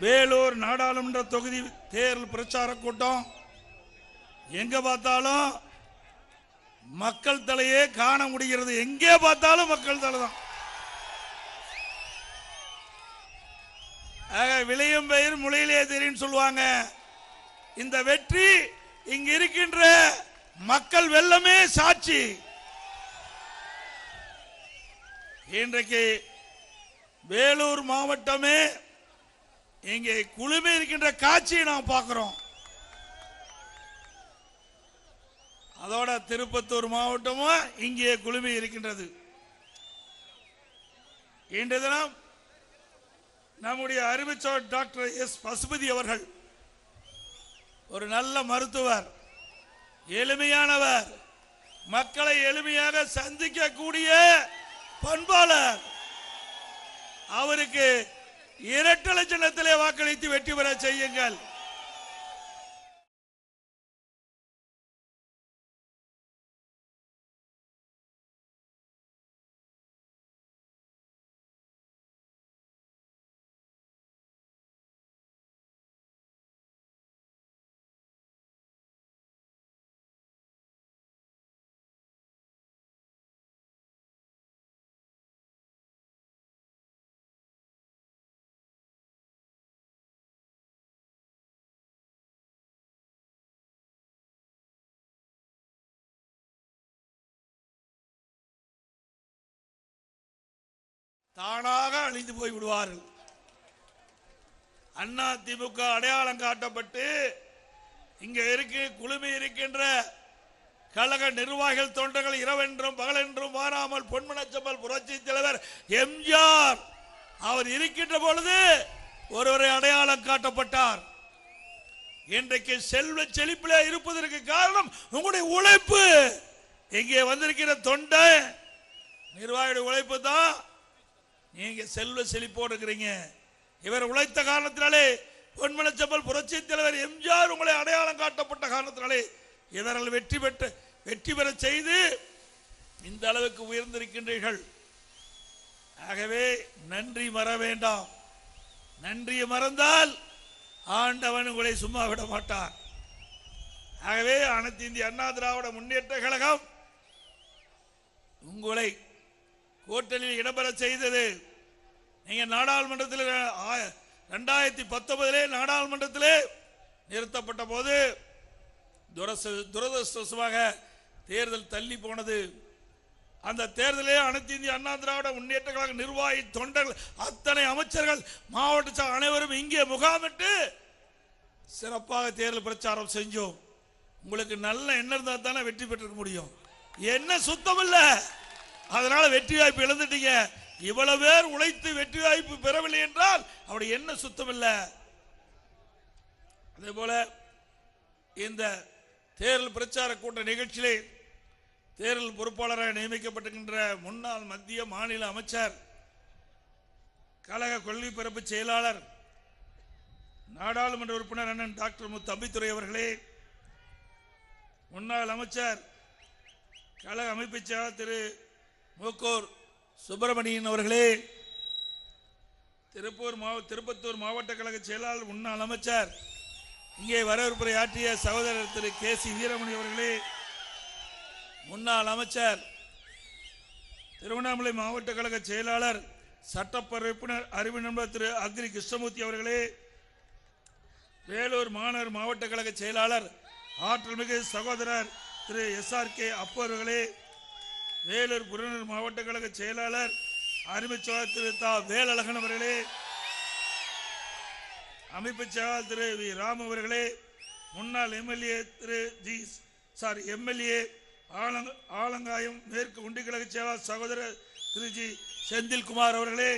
வேலூர் நாடாளுமன்ற தொகுதி தேர்தல் பிரச்சார கூட்டம் எங்க பார்த்தாலும் மக்கள் தலையே காண முடிகிறது. எங்கே பார்த்தாலும் மக்கள் தலை தான். விளையும் பெயர் முளையிலே தெரியும் சொல்லுவாங்க. இந்த வெற்றி இங்க இருக்கின்ற மக்கள் வெள்ளமே சாட்சி. இன்றைக்கு வேலூர் மாவட்டமே இங்கே குழுமி இருக்கின்ற காட்சியை நாம் பார்க்கிறோம். அதோட திருப்பத்தூர் மாவட்டமும் இங்கே குழுமி இருக்கின்றது. இன்றைய தினம் நம்முடைய அறிவிச்சவர் டாக்டர் எஸ் பசுபதி அவர்கள் ஒரு நல்ல மருத்துவர், எளிமையானவர், மக்களை எளிமையாக சந்திக்கக்கூடிய பண்பாளர். அவருக்கு இரட்டை சின்னத்திலே வாக்களித்து வெற்றி பெற செய்யுங்கள். தானாக அழிந்து போய் விடுவார்கள். அண்ணா திமுக அடையாளம் காட்டப்பட்டு இங்க குழுமி இருக்கின்ற கழக நிர்வாகிகள் தொண்டர்கள் இரவென்றும் பகலென்றும் மாறாமல் பொன்மனச்செம்மல் புரட்சி தலைவர் எம்ஜிஆர் அவர் இருக்கின்ற பொழுது ஒருவரை அடையாளம் காட்டப்பட்டார். இன்றைக்கு செல்வ செழிப்பிலே இருப்பதற்கு காரணம் உங்களுடைய உழைப்பு. இங்கே வந்திருக்கிற தொண்டை நிர்வாகியுடைய உழைப்பு தான். நீங்க செல்வ செழிப்போடு இருக்கிறீங்க. இவர் உழைத்த காரணத்தினாலே பொன்மனச்செம்மல் புரட்சி தலைவர் எம்ஜிஆர் உங்களை அடையாளம் காட்டப்பட்ட காரணத்தினாலே இவர்கள் வெற்றி பெற செய்து இந்த அளவுக்கு உயர்ந்திருக்கின்றீர்கள். ஆகவே நன்றி மற வேண்டாம். நன்றியை மறந்தால் ஆண்டவன் உங்களை சும்மா விட மாட்டார். ஆகவே அனைத்து இந்திய அண்ணா திராவிட முன்னேற்ற கழகம் உங்களை கூட்டணியில் இடம்பெற செய்தது. நீங்க நாடாளுமன்றத்தில் 2019 நாடாளுமன்றத்திலே நிறுத்தப்பட்ட போது துரதிருஷ்டவசமாக தேர்தல் தள்ளி போனது. அந்த தேர்தலே அனைத்து இந்திய அண்ணா திராவிட முன்னேற்ற கழக நிர்வாகி தொண்டர்கள் அத்தனை அமைச்சர்கள் மாவட்ட அனைவரும் இங்கே முகாமிட்டு சிறப்பாக தேர்தல் பிரச்சாரம் செஞ்சோம். உங்களுக்கு நல்ல எண்ணம் இருந்தால் தானே வெற்றி பெற்றிருக்க முடியும். என்ன சுத்தம் இல்ல, அதனால வெற்றி வாய்ப்பு இழந்துட்டீங்க. இவ்வளவு பேர் உழைத்து வெற்றி வாய்ப்பு பெறவில்லை என்றால் அவருடைய என்ன சுத்தம் இல்ல. அதே போல இந்த தேர்தல் பிரச்சார கூட்ட நிகழ்ச்சியிலே தேர்தல் பொறுப்பாளராக நியமிக்கப்பட்டிருக்கின்ற முன்னாள் மத்திய மாநில அமைச்சர், கழக கொள்கை பரப்பு செயலாளர், நாடாளுமன்ற உறுப்பினர் அண்ணன் டாக்டர் மு தம்பித்துரை அவர்களே, முன்னாள் அமைச்சர் கழக அமைப்பு செயலாளர் திரு மூக்கூர் சுப்பிரமணியன் அவர்களே, திருப்பத்தூர் மாவட்ட கழக செயலாளர் முன்னாள் அமைச்சர் இங்கே வரவேற்புரை ஆற்றிய சகோதரர் திரு கே.சி. வீரமணி அவர்களே, முன்னாள் அமைச்சர் திருவண்ணாமலை மாவட்ட கழக செயலாளர் சட்டப்பேரவை உறுப்பினர் அறிவு நண்பர் திரு அக்ரி கிருஷ்ணமூர்த்தி அவர்களே, வேலூர் மாநகர் மாவட்ட கழக செயலாளர் ஆற்றல்மிகு சகோதரர் திரு எஸ்.ஆர்.கே. அப்பு அவர்களே, வேலூர் புறநகர் மாவட்ட கழக செயலாளர் அறிவிச்சவர் திரு தா. வேலழகன் அவர்களே, அமைப்பு செயலாளர் திரு வி. ராம் அவர்களே, முன்னாள் எம்எல்ஏ ஆலங்காயம் மேற்கு ஒன்றிய செயலாளர் சகோதரர் திரு ஜி. செந்தில்குமார் அவர்களே,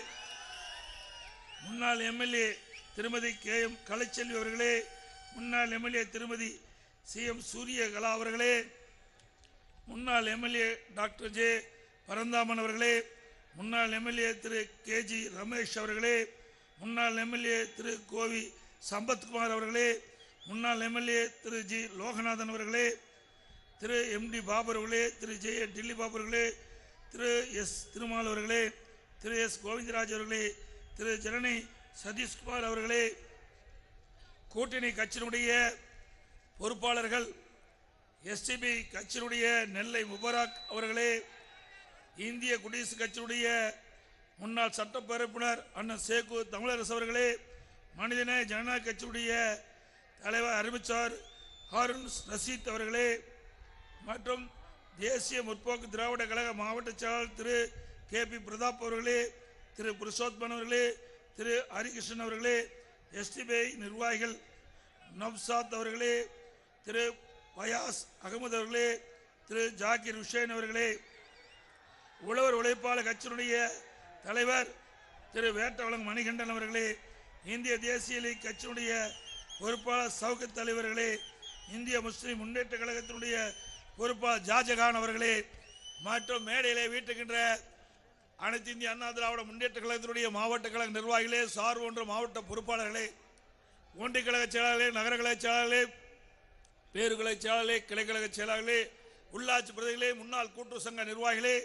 முன்னாள் எம்எல்ஏ திருமதி கே.எம். கலைச்செல்வி அவர்களே, முன்னாள் எம்எல்ஏ திருமதி சி.எம். சூரியகலா அவர்களே, முன்னாள் எம்எல்ஏ டாக்டர் ஜே. பரந்தாமன் அவர்களே, முன்னாள் எம்எல்ஏ திரு கே.ஜி. ரமேஷ் அவர்களே, முன்னாள் எம்எல்ஏ திரு கோவி சம்பத்குமார் அவர்களே, முன்னாள் எம்எல்ஏ திரு ஜி. லோகநாதன் அவர்களே, திரு எம்.டி. பாபர் அவர்களே, திரு ஜே. டில்லி பாபர் அவர்களே, திரு எஸ். திருமால் அவர்களே, திரு எஸ். கோவிந்தராஜ் அவர்களே, திரு ஜனனி சதீஷ்குமார் அவர்களே, கூட்டணி கட்சியினுடைய பொறுப்பாளர்கள், எஸ்டிபி கட்சியினுடைய நெல்லை முபராக் அவர்களே, இந்திய குடியரசு கட்சியினுடைய முன்னாள் சட்டப்பேரவை உறுப்பினர் அண்ணன் சேகு தமிழரசு அவர்களே, மனிதநேய ஜனநாயக கட்சியுடைய தலைவர் அறிவிச்சார் ஹாரூன் ரஷீத் அவர்களே, மற்றும் தேசிய முற்போக்கு திராவிட கழக மாவட்ட செயலாளர் திரு கே.பி. பிரதாப் அவர்களே, திரு புருஷோத்தமன் அவர்களே, திரு ஹரிகிருஷ்ணன் அவர்களே, எஸ்டிபி நிர்வாகிகள் நவ்சாத் அவர்களே, திரு பயாஸ் அகமது அவர்களே, திரு ஜாகிர் ஹுசேன் அவர்களே, உழவர் உழைப்பாளர் கட்சியினுடைய தலைவர் திரு வேட்டவளம் மணிகண்டன் அவர்களே, இந்திய தேசிய லீக் கட்சியினுடைய பொறுப்பாளர் சவுகத் தலைவர்களே, இந்திய முஸ்லிம் முன்னேற்ற கழகத்தினுடைய பொறுப்பாளர் ஜாஜகான் அவர்களே, மற்றும் மேடையிலே வீட்டுகின்ற அனைத்து இந்திய அண்ணா திராவிட முன்னேற்ற கழகத்தினுடைய மாவட்ட கழக நிர்வாகிகளே, சார் போன்ற மாவட்ட பொறுப்பாளர்களே, ஒன்றிய கழக செயலாளர்களே, நகர கழக செயலாளர்களே, பேருகழக செயலாளர்களே, கிளைக்கழக செயலாளர்களே, உள்ளாட்சி பிரதிகளே, முன்னாள் கூட்டுறவு சங்க நிர்வாகிகளே,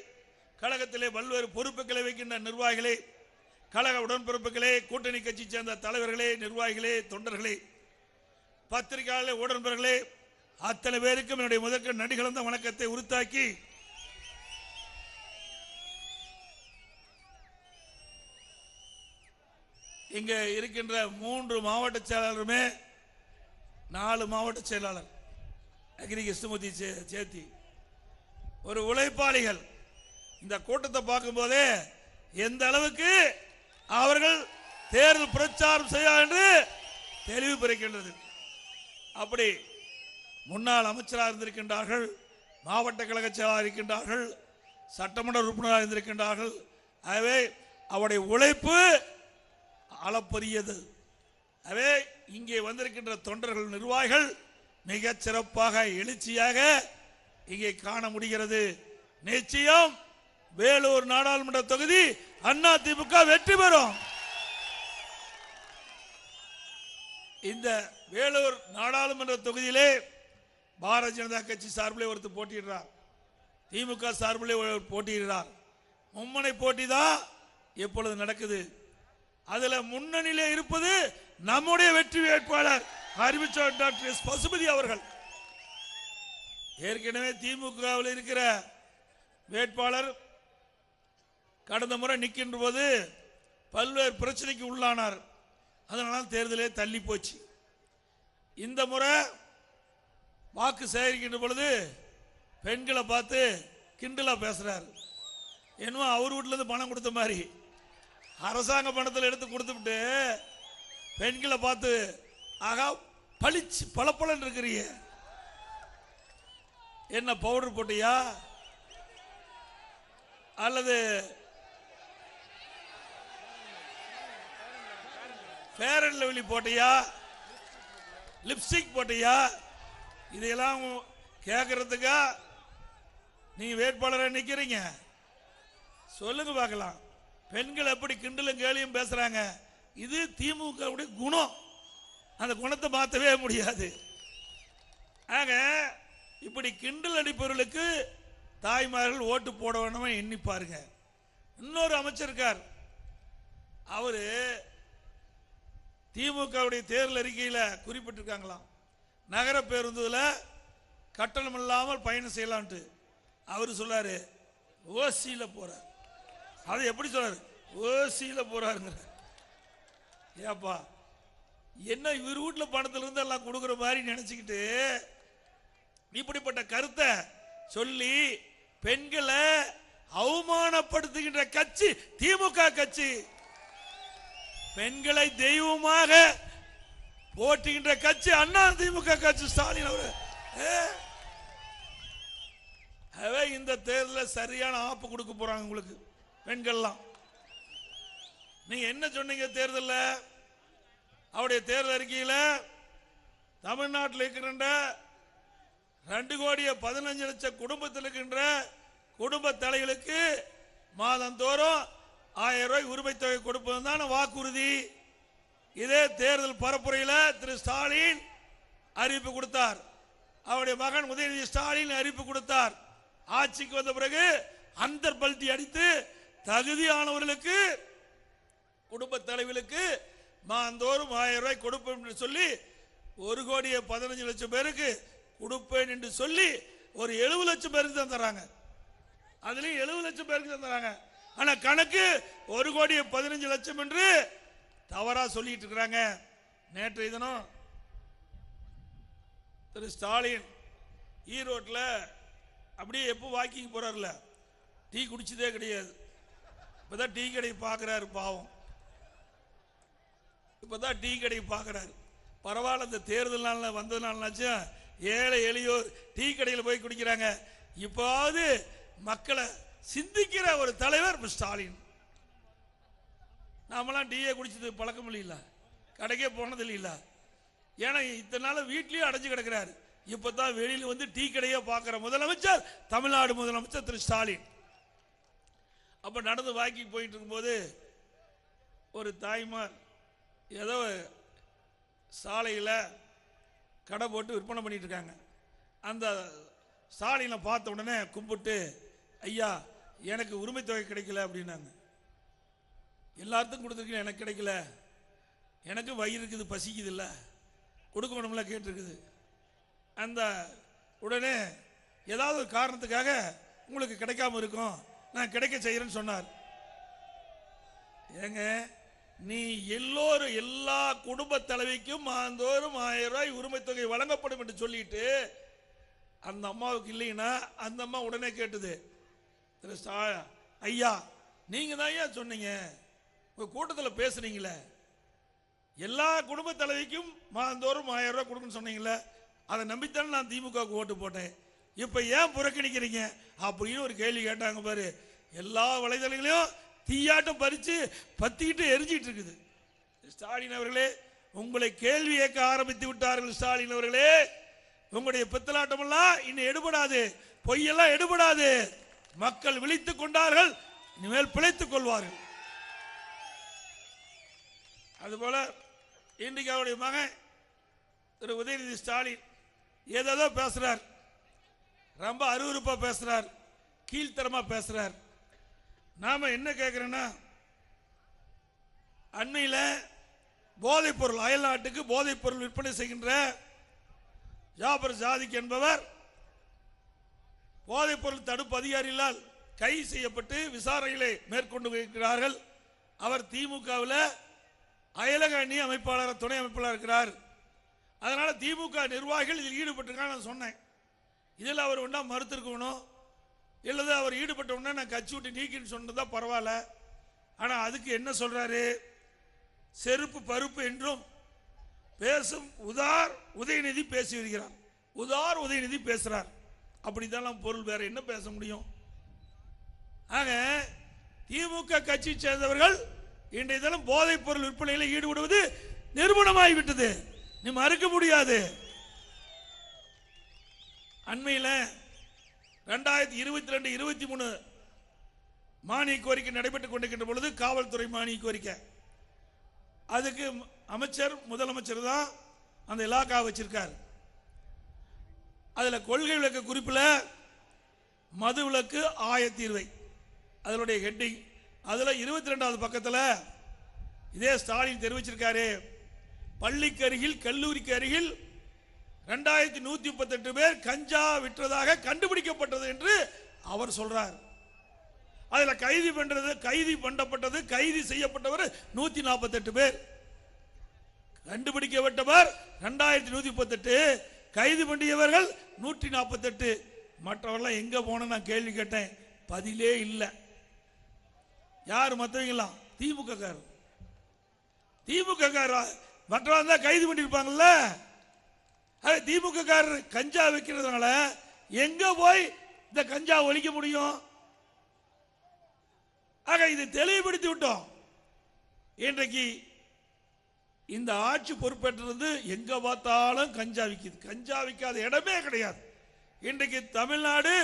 கழகத்திலே பல்வேறு பொறுப்புகளை வைக்கின்ற நிர்வாகிகளே, கழக உடன்பிறப்புகளே, கூட்டணி கட்சி சேர்ந்த தலைவர்களே, நிர்வாகிகளே, தொண்டர்களே, பத்திரிகையாளர்களே, உடன்பர்களே, அத்தனை பேருக்கும் என்னுடைய முதற்க நடிகலந்த வணக்கத்தை உரித்தாக்கி இங்க இருக்கின்ற 3 மாவட்ட செயலாளருமே 4 மாவட்ட செயலாளர் அக்ரி கிருஷ்ணமூர்த்தி சேர்த்தி ஒரு உழைப்பாளிகள். இந்த கூட்டத்தை பார்க்கும் போதே எந்த அளவுக்கு அவர்கள் தேர்தல் பிரச்சாரம் செய்ய என்று தெளிவு பிறக்கின்றது. அப்படி முன்னாள் அமைச்சராக இருந்திருக்கின்றார்கள், மாவட்ட கழக செயலாளர் இருக்கின்றார்கள், சட்டமன்ற உறுப்பினராக இருந்திருக்கின்றார்கள். ஆகவே அவருடைய உழைப்பு அளப்பரியது. ஆகவே இங்கே வந்திருக்கின்ற தொண்டர்கள், நிர்வாகிகள் மிக சிறப்பாக எழுச்சியாக இங்கே காண முடிகிறது. நிச்சயம் வேலூர் நாடாளுமன்ற தொகுதி அதிமுக வெற்றி பெறும். இந்த வேலூர் நாடாளுமன்ற தொகுதியிலே பாரதிய ஜனதா கட்சி சார்பிலே ஒருத்தர் போட்டியிடுறார், திமுக சார்பிலே போட்டியிடுறார். மும்மனை போட்டி தான் எப்பொழுது நடக்குது. அதுல முன்னணியிலே இருப்பது நம்முடைய வெற்றி வேட்பாளர் அறிவிச்சார் டாக்டர் எஸ். பசுபதி அவர்கள். ஏற்கனவே திமுகவில் இருக்கிற வேட்பாளர் கடந்த முறை நிற்கின்ற போது பல்வேறு பிரச்சனைக்கு உள்ளானார். அதனால தேர்தலே தள்ளி போச்சு. இந்த முறை வாக்கு சேகரிக்கின்ற பொழுது பெண்களை பார்த்து கிண்டலா பேசுறாரு. என்னமோ அவர் வீட்டுல இருந்து பணம் கொடுத்த மாதிரி அரசாங்க பணத்தில் எடுத்து கொடுத்துட்டு பெண்களை பார்த்து ஆகா பளிச்சு பளபளன்னு இருக்கிறீங்க, என்ன பவுடர் போட்டியா அல்லது ஃபேர் அண்ட் லவ்லி போட்டியா, லிப்ஸ்டிக் போட்டியா, இதையெல்லாம் கேட்கறதுக்கா நீங்க வேட்பாளரை நிக்கிறீங்க? சொல்லுங்க பார்க்கலாம். பெண்கள் எப்படி கிண்டலும் கேலியும் பேசுறாங்க. இது திமுக குணம். அந்த குணத்தை மாற்றவே முடியாது. ஆக இப்படி கிண்டல் அடிப்பவர்களுக்கு தாய்மார்கள் ஓட்டு போட வேணுமா எண்ணி பாருங்க. இன்னொரு அமைச்சர் இருக்கார், அவரு திமுகவுடைய தேர்தல் அறிக்கையில் குறிப்பிட்டிருக்காங்களாம், நகர பேருந்துல கட்டணம் இல்லாமல் பயணம் செய்யலான்ட்டு. அவர் சொல்றாரு ஓசியில போறார். அது எப்படி சொல்றாரு? ஓசியில போறாருங்க. ஏப்பா என்ன இவர் வீட்டுல பணத்துல இருந்து எல்லாம் கொடுக்குற மாதிரி நினைச்சுக்கிட்டு இப்படிப்பட்ட கருத்தை சொல்லி பெண்களை அவமானப்படுத்துகின்ற கட்சி திமுக கட்சி. பெண்களை தெய்வமாக போட்டுகின்ற கட்சி அண்ணா திமுக கட்சி, ஸ்டாலின் அவரு. இந்த தேர்தலில் சரியான ஆப்பு கொடுக்க போறாங்க உங்களுக்கு பெண்கள்லாம். நீங்க என்ன சொன்னீங்க தேர்தலில்? அவருடைய தேர்தல் அறிக்கையில் தமிழ்நாட்டில் இருக்கின்ற 2,15,00,000 குடும்பத்தில் இருக்கின்ற குடும்ப தலைகளுக்கு மாதந்தோறும் 1000 ரூபாய் உரிமை தொகை கொடுப்பதுதான் வாக்குறுதி. இதே தேர்தல் பரப்புரையில் திரு ஸ்டாலின் அறிவிப்பு கொடுத்தார். அவருடைய மகன் உதயநிதி ஸ்டாலின் அறிவிப்பு கொடுத்தார். ஆட்சிக்கு வந்த பிறகு அந்தர் பல்டி அடித்து தகுதியானவர்களுக்கு குடும்ப தலைவர்களுக்கு மாந்தோறும் 1000 ரூபாய் கொடுப்பேன் என்று சொல்லி 1,15,00,000 பேருக்கு கொடுப்பேன் என்று சொல்லி ஒரு 70 லட்சம் பேருக்கு தான் தராங்க. அதுலயும் 70 லட்சம் பேருக்கு தான் தராங்க. ஆனா கணக்கு 1,15,00,000 என்று தவறா சொல்லிட்டு இருக்கிறாங்க. நேற்றைய தினம் திரு ஸ்டாலின் ஈரோட்டில் அப்படியே எப்போ வாக்கிங் போறாருல, டீ குடிச்சதே கிடையாது. இப்பதான் டீ கடை பார்க்கிறாரு, பாவம். இப்பதான் டீ கடை பார்க்கிறாரு. பரவாயில்ல, இந்த தேர்தல் நாள் வந்ததுனாலும் ஏழை எளியோர் டீ கடையில் போய் குடிக்கிறாங்க. இப்பாவது மக்களை சிந்திக்கிற ஒரு தலைவர் ஸ்டாலின். நாமெல்லாம் டீயே குடிச்சது பழக்கம் இல்லைல்ல, கடைக்கே போனது இல்லைல்ல. ஏன்னா இத்தனை நாள் வீட்லயும் அடைஞ்சு கிடக்கிறாரு. இப்பதான் வெளியில் வந்து டீ கடையே பார்க்கிற முதலமைச்சர் தமிழ்நாடு முதலமைச்சர் திரு ஸ்டாலின். அப்ப நடந்து வாக்கி போயிட்டு இருக்கும்போது ஒரு தாய்மார் ஏதோ சாலையில் கடை போட்டு விற்பனை பண்ணிட்டு இருக்காங்க. அந்த ஸ்டாலினை பார்த்த உடனே கும்பிட்டு, ஐயா எனக்கு உரிமை தொகை கிடைக்கல அப்படின்னாங்க. எல்லாத்துக்கும் கொடுத்துருக்கீங்க, எனக்கு கிடைக்கல, எனக்கு வயிறு இருக்குது, பசிக்குது இல்லை, கொடுக்கணும்ல கேட்டிருக்குது. அந்த உடனே ஏதாவது ஒரு காரணத்துக்காக உங்களுக்கு கிடைக்காம இருக்கும், நான் கிடைக்க செய்கிறேன்னு சொன்னார். ஏங்க, நீ எல்லோரும் எல்லா குடும்ப தலைவிக்கும் மாந்தோறும் 1000 ரூபாய் உரிமை தொகை வழங்கப்படும் என்று சொல்லிட்டு அந்த அம்மாவுக்கு இல்லைன்னா அந்த அம்மா உடனே கேட்டுது, ஐயா நீங்க தான் ஐயா சொன்னீங்க, உங்க கூட்டத்தில் பேசுறீங்களே, எல்லா குடும்ப தலைவிக்கும் மாந்தோறும் 1000 ரூபாய் கொடுக்கணும்னு சொன்னீங்களே, அதை நம்பித்தானே நான் திமுகவுக்கு ஓட்டு போட்டேன், இப்ப ஏன் புறக்கணிக்கிறீங்க அப்படின்னு ஒரு கேள்வி கேட்டாங்க பாரு. எல்லா வலைதளங்களையும் தீயாட்டம் பறிச்சு பத்திக்கிட்டு எரிஞ்சிட்டு இருக்குது. ஸ்டாலின் அவர்களே, உங்களை கேள்வி கேட்க ஆரம்பித்து விட்டார்கள். ஸ்டாலின் அவர்களே, உங்களுடைய பித்தலாட்டம் எல்லாம் இன்னும் எடுபடாது, பொய்யெல்லாம் எடுபடாது. மக்கள் விழித்துக் கொண்டார்கள், இனிமேல் பிழைத்துக் கொள்வார்கள். அதுபோல இன்றைக்கு அவருடைய மகன் திரு உதயநிதி ஸ்டாலின் ஏதோ பேசுறார், ரொம்ப அருவருப்பா பேசுறார், கீழ்த்தரமா பேசுறார். நாம என்ன கேட்கிறோன்னா, அண்மையில் போதைப் பொருள், அயல் நாட்டுக்கு போதைப் பொருள் விற்பனை செய்கின்ற ஜாபர் சாதிக் என்பவர் போதைப் பொருள் தடுப்பு அதிகாரிகளால் கைது செய்யப்பட்டு விசாரணைகளை மேற்கொண்டு இருக்கிறார்கள். அவர் திமுகவில் அயலக அணி அமைப்பாளர், துணை அமைப்பாளர் இருக்கிறார். அதனால திமுக நிர்வாகிகள் இதில் ஈடுபட்டிருக்காங்க. நான் சொன்னேன், இதில் அவர் ஒன்றா மறுத்திருக்கணும், இல்லது அவர் ஈடுபட்ட உடனே நான் கட்சி விட்டு நீக்கின்னு சொன்னதா பரவாயில்ல. ஆனால் அதுக்கு என்ன சொல்றாரு, செருப்பு பருப்பு என்றும் பேசும் உதார் உதயநிதி பேசி வருகிறார். உதார் உதயநிதி பேசுறார், அப்படித்தான் பொருள், வேற என்ன பேச முடியும்? ஆக திமுக கட்சி சேர்ந்தவர்கள் இன்றைய தினம் போதைப் பொருள் விற்பனையில் ஈடுபடுவது நிரூபணமாகிவிட்டது, நீ மறுக்க முடியாது. அண்மையில் 2022-23 மானிய கோரிக்கை நடைபெற்றுக் கொண்டிருக்கின்ற பொழுது காவல்துறை மானிய கோரிக்கை, அதுக்கு அமைச்சர் முதலமைச்சர் தான் அந்த இலாக்கா வச்சிருக்கார். அதுல கொள்கை விளக்க குறிப்பில் மது விலக்கு ஆயத்தீர்வை அதனுடைய ஹெட்டிங், அதுல 22வது பக்கத்தில் இதே ஸ்டாலின் தெரிவிச்சிருக்காரு, பள்ளிக்கு அருகில் கல்லூரிக்கு அருகில் 2138 பேர் கஞ்சா விற்றதாக கண்டுபிடிக்கப்பட்டது என்று அவர் சொல்றார். அதுல கைது பண்ணப்பட்டது கைது செய்யப்பட்டவர் 148 பேர், கண்டுபிடிக்கப்பட்டவர் 2138, கைது பண்ணியவர்கள் 148. மற்றவர்கள் எங்க போன நான் கேள்வி கேட்டேன், பதிலே இல்லை. யார் மற்றவங்களாம்? திமுக காரர். திமுக காரர் மற்றவங்க தான் கைது பண்ணிருப்பாங்கல்ல. திமுக காரர் கஞ்சா வைக்கிறதுனால எங்க போய் இந்த கஞ்சா ஒழிக்க முடியும்? ஆக இதை தெளிவுபடுத்தி விட்டோம். இன்றைக்கு இந்த ஆட்சி பொறுப்பேற்றது எங்க பார்த்தாலும் கஞ்சா விற்குது, கஞ்சா விற்காத இடமே கிடையாது. இன்றைக்கு தமிழ்நாடு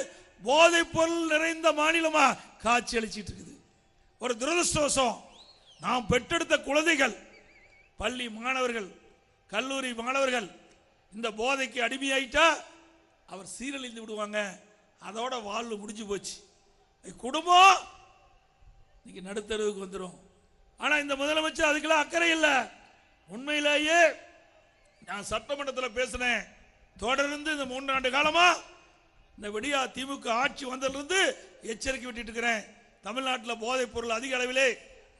போதைப் பொருள் நிறைந்த மாநிலமா காட்சி அளிச்சிட்டு இருக்குது. ஒரு துரதிருஷ்டவசம், நாம் பெற்றெடுத்த குழந்தைகள், பள்ளி மாணவர்கள், கல்லூரி மாணவர்கள் இந்த போதைக்கு அடிமையாயிட்டா அவர் சீரழிந்து விடுவாங்க, அதோட வாழ்வு முடிஞ்சு போச்சு. குடும்பம் இன்னைக்கு நடுத்தருவுக்கு வந்துடும். ஆனா இந்த முதலமைச்சர் அதுக்கெல்லாம் அக்கறை இல்லை. உண்மையிலேயே நான் சட்டமன்றத்தில் பேசினேன். தொடர்ந்து இந்த 3 ஆண்டு காலமா இந்த விடியா திமுக ஆட்சி வந்ததிலிருந்து எச்சரிக்கை விட்டுட்டு இருக்கிறேன். தமிழ்நாட்டில் போதைப் பொருள் அதிக அளவிலே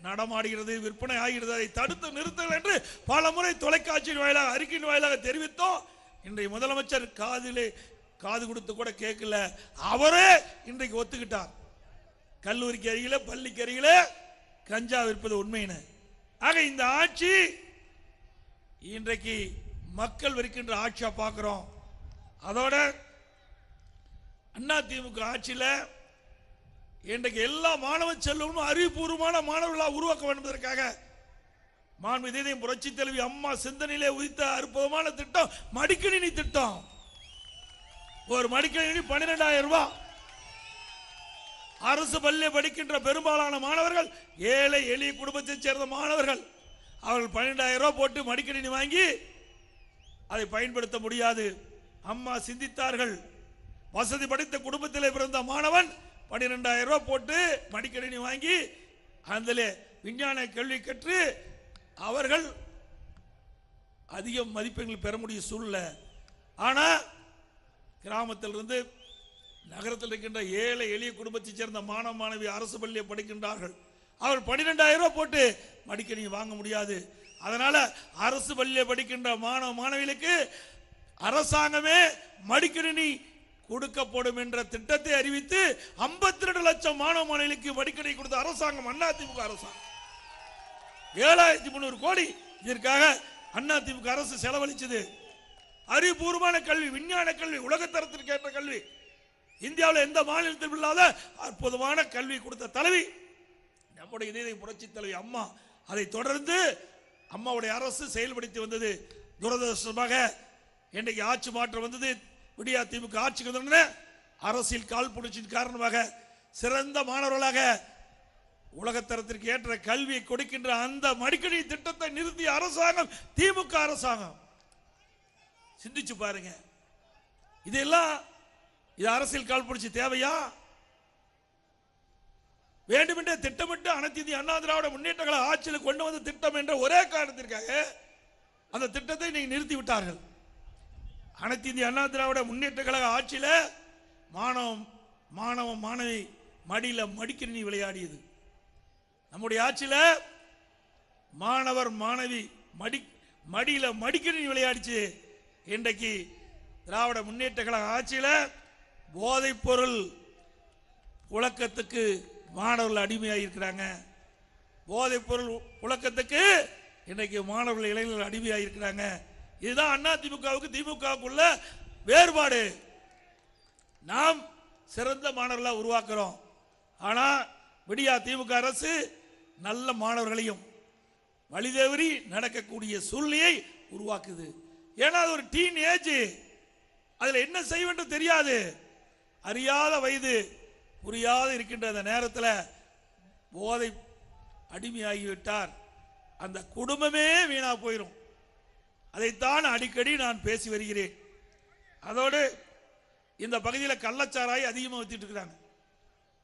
நடமாடுகிறது, விற்பனை ஆகிறது. அதை தடுத்து நிறுத்தல் என்று பல முறை தொலைக்காட்சியின் வாயிலாக அறிக்கையின் வாயிலாக தெரிவித்தோம். இன்றைய முதலமைச்சர் காது கொடுத்து கூட கேட்கல. அவரே இன்றைக்கு ஒத்துக்கிட்டார். கல்லூரிக்கு அருகில பள்ளிக்கு அருகில கஞ்சா விற்பது உண்மைன்னு. ஆக இந்த ஆட்சி இன்றைக்கு மக்கள் வெறுக்கின்ற ஆட்சியா பார்க்கிறோம். அதோட அதிமுக ஆட்சியில் இன்றைக்கு எல்லா மாணவ செல்வமும் அறிவுபூர்வமான மாணவர்களாக உருவாக்க வேண்டும் என்பதற்காக மாண்புமிகு புரட்சி தலைவி அம்மா சிந்தனையிலே உதித்த அற்புதமான திட்டம் மடிக்கணினி திட்டம். ஒரு மடிக்கணினி 12,000 ரூபாய். அரசு பள்ளியில் படிக்கின்ற பெரும்பாலான மாணவர்கள் ஏழை எளிய குடும்பத்தைச் சேர்ந்த மாணவர்கள். அவர்கள் 12,000 ரூபாய் போட்டு மடிக்கணினி வாங்கி அதை பயன்படுத்த முடியாது. அம்மா சிந்தித்தார்கள். வசதி படைத்த குடும்பத்தில் பிறந்த மாணவன் 12,000 ரூபாய் போட்டு மடிக்கணினி வாங்கி அதில் விஞ்ஞான கல்வி கற்று அவர்கள் அதிக மதிப்பெண்கள் பெற முடிய சூழ்நிலை. ஆனால் கிராமத்திலிருந்து நகரத்தில் இருக்கின்ற ஏழை எளிய குடும்பத்தைச் சேர்ந்த மாணவ மாணவி அரசு பள்ளியை படிக்கின்றார்கள். அவர் 12,000 ரூபாய் போட்டு மடிக்கணினி வாங்க முடியாது. அதனால அரசு பள்ளியை படிக்கின்ற மாணவ மாணவிகளுக்கு அரசாங்கமே மடிக்கணினி கொடுக்கப்படும் என்ற திட்டத்தை அறிவித்து 52 லட்சம் மாணவ மாணவிகளுக்கு மடிக்கணினி கொடுத்த அரசாங்கம் அதிமுக அரசாங்கம். 7,300 கோடி இதற்காக அதிமுக அரசு செலவழிச்சது. அறிவுபூர்வமான கல்வி, விஞ்ஞான கல்வி, உலகத்தரத்திற்கு ஏற்ற கல்வி, இந்தியாவில் எந்த மாநிலத்திலும் இல்லாத அற்புதமான கல்வி கொடுத்த தலைவி நம்முடைய இதய புரட்சி தலைவி அம்மா. அதை தொடர்ந்து அம்மாவுடைய அரசு செயல்படுத்தி வந்தது. துரதிருஷ்டமாக இன்றைக்கு ஆட்சி மாற்றம் வந்தது. விடியா திமுக ஆட்சிக்கு வந்த அரசியல் காழ்ப்புணர்ச்சியின் காரணமாக சிறந்த மாணவர்களாக உலகத்தரத்திற்கு ஏற்ற கல்வியை கொடுக்கின்ற அந்த மடிக்கணினி திட்டத்தை நிறுத்திய அரசாங்கம் திமுக அரசாங்கம். சிந்திச்சு பாருங்க. இதெல்லாம் இது அரசியல் காழ்ப்புணர்ச்சி தேவையா? வேண்டுமென்றே திட்டமிட்டு அனைத்து இந்திய அண்ணா திராவிட முன்னேற்ற கழக ஆட்சியில் கொண்டு வந்த திட்டம் என்ற ஒரே காரணத்திற்காக அந்த திட்டத்தை நீங்க நிறுத்தி விட்டார்கள். அனைத்து இந்திய அண்ணா திராவிட முன்னேற்ற கழக ஆட்சியில் மாணவ மாணவி மடியில மடிக்கணினி விளையாடியது. நம்முடைய ஆட்சியில் மாணவர் மாணவி மடியில மடிக்கணினி விளையாடிச்சு. இன்றைக்கு திராவிட முன்னேற்ற கழக ஆட்சியில் போதைப் பொருள் புழக்கத்துக்கு மாணவர்கள் அடிமையாக இருக்கிறாங்க. போதைப் பொருள் புழக்கத்துக்கு இன்றைக்கு மாணவர்கள் இளைஞர்கள் அடிமையாக இருக்கிறாங்க. இதுதான் அதிமுகவுக்கு திமுகவுக்குள்ள வேறுபாடு. நாம் சிறந்த மாணவர்களாக உருவாக்குறோம். ஆனால் விடியா திமுக அரசு நல்ல மாணவர்களையும் வழிதவறி நடக்கக்கூடிய சூழ்நிலையை உருவாக்குது. ஏன்னா அது ஒரு டீன் ஏஜ். அதில் என்ன செய்ய வேண்டும் தெரியாது. அறியாத வயது, புரியாத இருக்கின்ற அந்த நேரத்தில் போதை அடிமையாகிவிட்டார். அந்த குடும்பமே வீணா போயிடும். அதைத்தான் அடிக்கடி நான் பேசி வருகிறேன். அதோடு இந்த பகுதியில் கள்ளச்சாராயம் அதிகமாக வித்துட்டு இருக்கிறாங்க.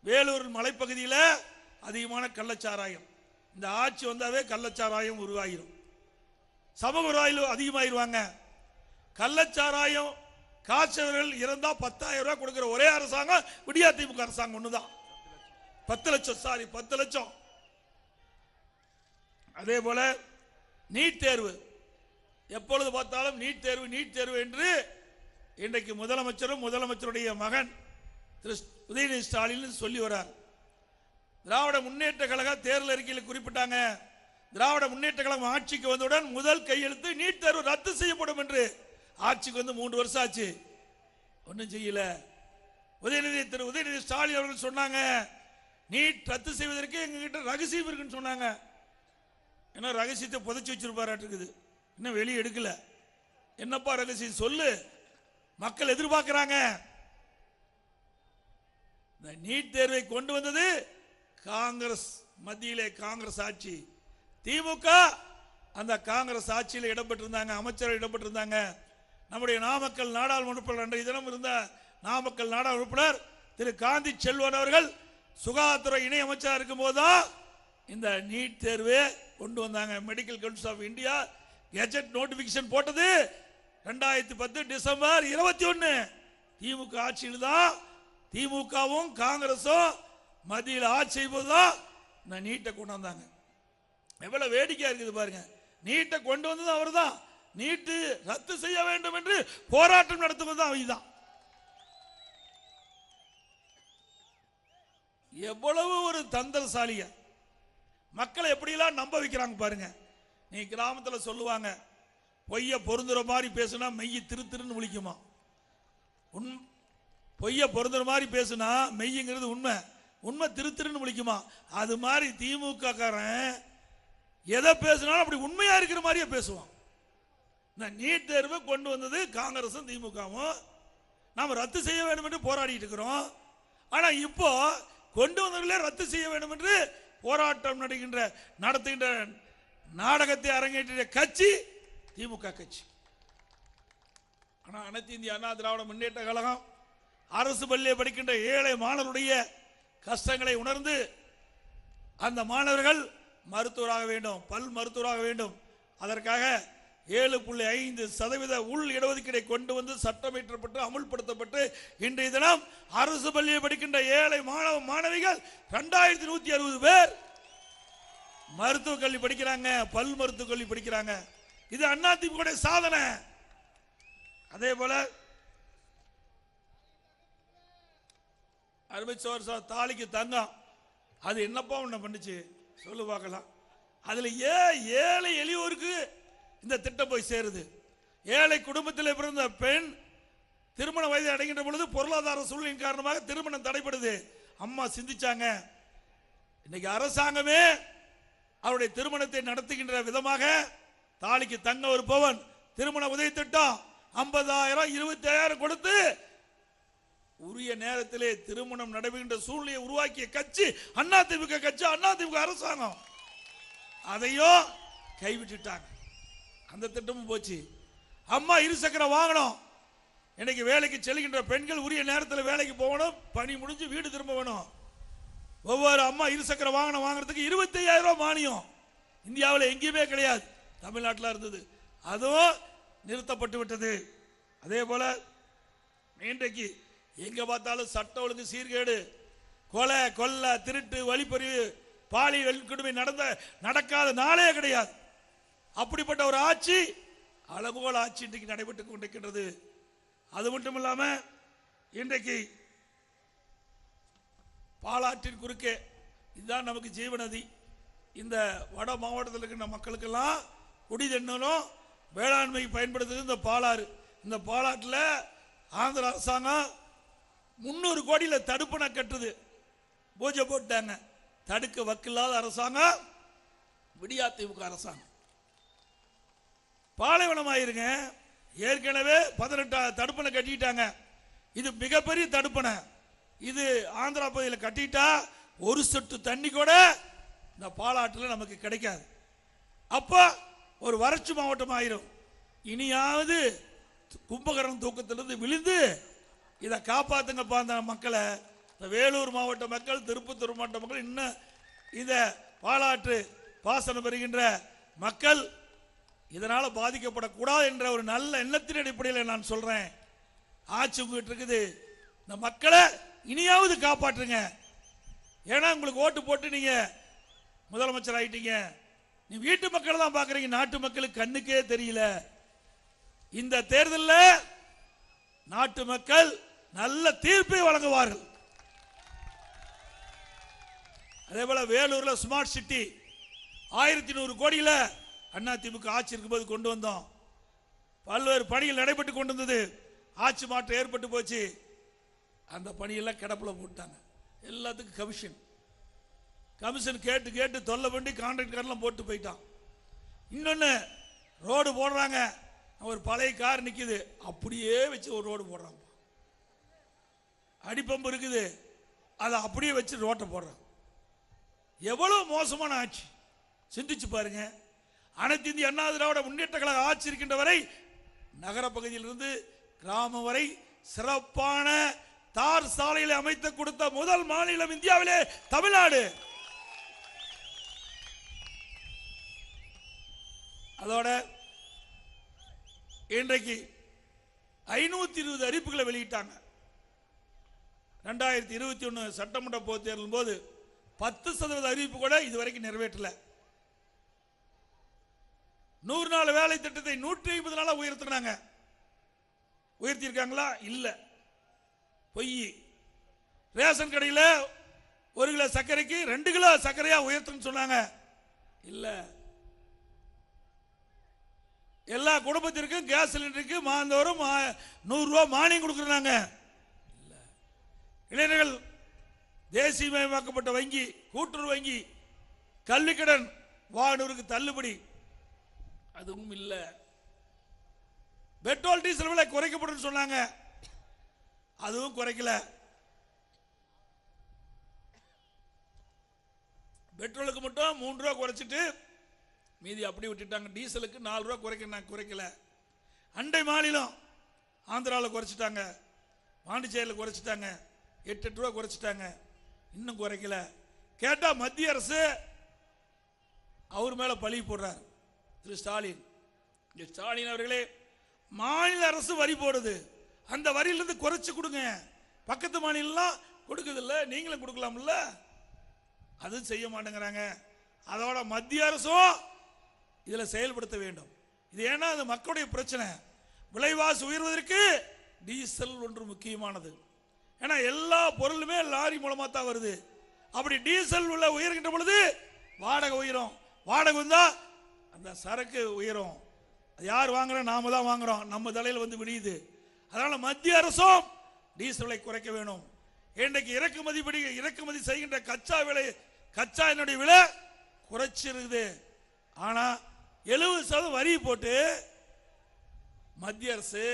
வேலூர் மலைப்பகுதியில் அதிகமான கள்ளச்சாராயம். இந்த ஆட்சி வந்தாவே கள்ளச்சாராயம் உருவாகிடும். சமூக விரோதிகள் அதிகமாகிடுவாங்க. கள்ளச்சாராயம் காய்ச்சவர்கள் இறந்தா 10,000 ரூபாய் கொடுக்கிற ஒரே அரசாங்கம் விடியா திமுக அரசாங்கம் ஒண்ணுதான். 10 லட்சம். அதே போல நீட் தேர்வு, எப்பொழுது பார்த்தாலும் நீட் தேர்வு என்று இன்றைக்கு முதலமைச்சரும் முதலமைச்சருடைய மகன் திரு உதயநிதி ஸ்டாலின் சொல்லி வரார். திராவிட முன்னேற்ற கழக தேர்தல் அறிக்கையில் குறிப்பிட்டாங்க, திராவிட முன்னேற்ற கழகம் ஆட்சிக்கு வந்தவுடன் முதல் கையெழுத்து நீட் தேர்வு ரத்து செய்யப்படும் என்று. ஆட்சிக்கு வந்து 3 வருஷம் ஆச்சு, ஒன்றும் செய்யல. திரு உதயநிதி ஸ்டாலின் அவர்கள் சொன்னாங்க, நீட் ரத்து செய்வதற்கு எங்ககிட்ட ரகசியம் இருக்குன்னு சொன்னாங்க. ஏன்னா ரகசியத்தை புதைச்சி வச்சிருப்பாரு, இன்னும் வெளியே எடுக்கல. என்னப்பா ரகசியம் சொல்லு, மக்கள் எதிர்பார்க்கிறாங்க. நீட் தேர்வை கொண்டு வந்தது காங்கிரஸ், மத்தியிலே காங்கிரஸ் ஆட்சி. திமுக அந்த காங்கிரஸ் ஆட்சியில் இடம்பெற்றிருந்தாங்க, அமைச்சர்கள் இடம்பெற்றிருந்தாங்க. நம்முடைய நாமக்கல் நாடாளுமன்ற அன்றைய தினம் இருந்த நாமக்கல் நாடாளுமன்ற உறுப்பினர் திரு காந்தி செல்வன் அவர்கள் சுகாதாரத்துறை இணை அமைச்சராக இருக்கும் போதுதான் இந்த நீட் தேர்வை கொண்டு வந்தாங்க. Medical council of India gazette notification போட்டது 2010 டிசம்பர் 21. திமுக ஆட்சியில் தான் திமுகவும் காங்கிரஸும் மத்தியில் ஆட்சி செய்வதுதான் இந்த நீட்டை கொண்டு வந்தாங்க. எவ்வளவு வேடிக்கையா இருக்குது பாருங்க. நீட்டை கொண்டு வந்தது அவர் தான். நீட்டு ரத்து செய்ய வேண்டும் என்று போராட்டம் நடத்துவது தான் இதுதான். எவ்வளவு ஒரு தந்திரசாலியா மக்களை எப்படிலாம் நம்ப வைக்கிறாங்க பாருங்க. நீ கிராமத்தில் சொல்லுவாங்க, பொய்ய பொருந்துற மாதிரி பேசுனா மெய்ய திருன்னு விழிக்குமா. பொய்ய பொருந்துற மாதிரி பேசுனா மெய்யுங்கிறது உண்மை, உண்மை திருன்னு விழிக்குமா. அது மாதிரி திமுக காரன் எதை பேசினாலும் அப்படி உண்மையா இருக்கிற மாதிரியே பேசுவான். இந்த நீட் தேர்வை கொண்டு வந்தது காங்கிரசும் திமுகவும். நாம் ரத்து செய்ய வேண்டும் என்று போராடிட்டு இருக்கிறோம். ஆனா இப்போ கொண்டு வந்தவர்களே ரத்து செய்ய வேண்டும் என்று போராட்டம் நடத்துகின்ற நாடகத்தை அரங்கேற்றிய கட்சி திமுக கட்சி. ஆனா அனைத்து இந்திய அண்ணா திராவிட முன்னேற்ற கழகம் அரசு பள்ளியை படிக்கின்ற ஏழை மாணவருடைய கஷ்டங்களை உணர்ந்து அந்த மாணவர்கள் மருத்துவராக வேண்டும், பல் மருத்துவராக வேண்டும். அதற்காக 7.5% உள் இடஒதுக்கீடை கொண்டு வந்து சட்டம் இயற்றப்பட்டு அமுல்படுத்தப்பட்டு இன்றைய தினம் அரசு பள்ளியை படிக்கின்ற ஏழை மாணவ மாணவிகள் 2160 பேர் மருத்துவ கல்வி படிக்கிறாங்க, பல் மருத்துவ கல்வி படிக்கிறாங்க. இது அதிமுக சாதனை. அதே போல அருமை சோர் தாலிக்கு தங்கம், அது என்னப்பா ஒண்ணு பண்ணுச்சு சொல்லு பார்க்கலாம். அதுல ஏழை எளியோருக்கு இந்த திட்டம் போய் சேருது. ஏழை குடும்பத்தில் பிறந்த பெண் திருமண வயதை அடைகின்ற பொழுது பொருளாதார சூழ்நிலையின் காரணமாக திருமணம் தடைபடுது. அம்மா சிந்திச்சாங்க, இன்னைக்கு அரசாங்கமே அவருடைய திருமணத்தை நடத்துகின்ற விதமாக தாலிக்கு தங்க ஒரு பவன் திருமண உதவி திட்டம் 50,000 25,000 கொடுத்து உரிய நேரத்திலே திருமணம் நடைபெறுகின்ற சூழ்நிலையை உருவாக்கிய கட்சி அதிமுக கட்சி, அதிமுக அரசாங்கம். அதையும் கைவிட்டுட்டாங்க. அந்த திட்டமும் போச்சு. அம்மா இருசக்கர வாகனம், இன்னைக்கு வேலைக்கு செல்கின்ற பெண்கள் உரிய நேரத்தில் வேலைக்கு போகணும், பணி முடிஞ்சு வீடு திரும்ப வேணும். ஒவ்வொரு அம்மா இருசக்கர வாகனம் வாங்குறதுக்கு 25,000 ரூபாய் மானியம். இந்தியாவில் எங்கேயுமே கிடையாது, தமிழ்நாட்டில் இருந்தது. அதுவும் நிறுத்தப்பட்டு விட்டது. அதே போல இன்றைக்கு எங்க பார்த்தாலும் சட்ட ஒழுங்கு சீர்கேடு, கொலை கொள்ளை திருட்டு வழிப்பறிவு பாலியல் கொடுமை நடக்காத நாளே கிடையாது. அப்படிப்பட்ட ஒரு ஆட்சி, அளவுகோல் ஆட்சி இன்றைக்கு நடைபெற்றுக் கொண்டிருக்கின்றது. அது மட்டும் இல்லாம இன்றைக்கு பாலாற்றின் குறுக்கே, இதுதான் நமக்கு ஜீவநதி. இந்த வட மாவட்டத்தில் இருக்கின்ற மக்களுக்கெல்லாம் குடி தண்ணீரும் வேளாண்மை பயன்படுத்துறது இந்த பாலாறு. இந்த பாலாற்றில் ஆந்திர அரசாங்கம் 300 கோடியில் தடுப்பணை கட்டுது, பூஜை போட்டாங்க. தடுக்க வக்கில்லாத அரசாங்கம் விடியா திமுக அரசாங்கம். பாலைவனமாயிருங்க, ஏற்கனவே 18 தடுப்பணை கட்டிட்டாங்க. இது மிகப்பெரிய தடுப்பணை. இது ஆந்திரா பகுதியில் கட்டிட்டா ஒரு சொட்டு தண்ணி கூட இந்த பாலாற்றில் நமக்கு கிடைக்காது. அப்ப ஒரு வறட்சி மாவட்டம் ஆயிரும். இனியாவது கும்பகரணம் தூக்கத்திலிருந்து விழுந்து இதை காப்பாத்துங்கப்பா அந்த மக்களை. வேலூர் மாவட்ட மக்கள், திருப்பத்தூர் மாவட்ட மக்கள், இன்னும் இந்த பாலாற்று பாசனம் பெறுகின்ற மக்கள் இதனால பாதிக்கப்படக்கூடாது என்ற ஒரு நல்ல எண்ணத்தின் அடிப்படையில் நான் சொல்றேன். ஆட்சி உங்ககிட்ட இருக்குது, இந்த மக்களை இனியாவது காப்பாற்றுங்க. ஏன்னா உங்களுக்கு ஓட்டு போட்டு நீங்க முதலமைச்சர் ஆயிட்டீங்க, நீ வீட்டு மக்கள் தான் பாக்குறீங்க, நாட்டு மக்களுக்கு கண்ணுக்கே தெரியல. இந்த தேர்தலில் நாட்டு மக்கள் நல்ல தீர்ப்பை வழங்குவார்கள். அதே போல வேலூர்ல ஸ்மார்ட் சிட்டி 1100 கோடியில அதிமுக ஆட்சி இருக்கும்போது கொண்டு வந்தோம். பல்வேறு பணிகள் நடைபெற்று கொண்டு வந்தது. ஆட்சி மாற்றம் ஏற்பட்டு போச்சு. அந்த பணியெல்லாம் கிடப்புல போட்டாங்க. எல்லாத்துக்கும் கமிஷன் கேட்டு கேட்டு தொல்லை பண்ணி கான்ட்ராக்டர்லாம் போட்டு போயிட்டான். இன்னொன்னு ரோடு போடுறாங்க, ஒரு பழைய கார் நிக்குது, அப்படியே வச்சு ஒரு ரோடு போடுறாங்க. அடிப்பம்பு இருக்குது, அதை அப்படியே வச்சு ரோட்டை போடுறாங்க. எவ்வளவு மோசமான ஆட்சி சிந்திச்சு பாருங்க. அனைத்து இந்திய அண்ணா திராவிட முன்னேற்ற கழக ஆட்சி இருக்கின்ற வரை நகர பகுதியிலிருந்து கிராமம் வரை சிறப்பான தார் சாலைகளை அமைத்து கொடுத்த முதல் மாநிலம் இந்தியாவிலே தமிழ்நாடு. அதோட இன்றைக்கு 520 அறிவிப்புகளை வெளியிட்டாங்க. 2021 சட்டமன்ற பொதுத் தேர்தலின் போது 10% அறிவிப்பு கூட இதுவரைக்கும் நிறைவேற்றல. 100 நாள் வேலை திட்டத்தை 150 நாளா உயர்த்தினாங்க. உயர்த்தியிருக்காங்களா? இல்ல, பொய். ரேஷன் கடையில் 1 கிலோ சர்க்கரைக்கு 2 கிலோ சர்க்கரையா உயர்த்துன்னு சொன்னாங்க. இல்ல, எல்லா குடும்பத்திற்கும் கேஸ் சிலிண்டருக்கு மாதந்தோறும் 100 ரூபாய் மானியம் கொடுக்குறாங்க. இளைஞர்கள் தேசியமயமாக்கப்பட்ட வங்கி, கூட்டுறவு வங்கி, கல்விக்கடன் வாகனூருக்கு தள்ளுபடி, அதுவும் இல்ல. பெட்ரோல் டீசல் விலை குறைக்கப்படும் சொன்னாங்க, அதுவும் குறைக்கல. பெட்ரோலுக்கு மட்டும் 3 ரூபாய் குறைச்சிட்டு மீதி அப்படி விட்டுட்டாங்க. டீசலுக்கு 4 ரூபாய் குறைக்கல. அண்டை மாநிலம் ஆந்திராவில் குறைச்சிட்டாங்க, பாண்டிச்சேரியில் குறைச்சிட்டாங்க, 8 ரூபாய் குறைச்சிட்டாங்க, இன்னும் குறைக்கல. கேட்டா மத்திய அரசு அவர் மேல பழி போடுறார் திரு ஸ்டாலின். ஸ்டாலின் அவர்களே, மாநில அரசு வரி போடுது, அந்த வரியிலிருந்து குறைச்சு கொடுங்க. பக்கத்து மாநிலம் கொடுக்குது இல்ல, நீங்களும் கொடுக்கலாம்ல, அது செய்ய மாட்டேங்கிறாங்க. அதோட மத்திய அரசும் இதுல செயல்படுத்த வேண்டும். இது ஏன்னா அது மக்களுடைய பிரச்சனை. விலைவாசி உயர்வதற்கு டீசல் ஒன்று முக்கியமானது. ஏன்னா எல்லா பொருளுமே லாரி மூலமா தான் வருது. அப்படி டீசல் உள்ள உயர்கின்ற பொழுது வாடகை உயரும். வாடகை வந்தா அந்த சரக்கு உயரும். யார் வாங்குறோம்? நாம தான் வாங்குறோம், நம்ம தலையில் வந்து விடியுது. அதனால மத்திய அரசும் டீசலை குறைக்க வேணும். இன்றைக்கு இறக்குமதி செய்கின்ற கச்சா எண்ணெய் விலை குறைச்சிருக்குது. ஆனா 70% வரி போட்டு மத்திய அரசு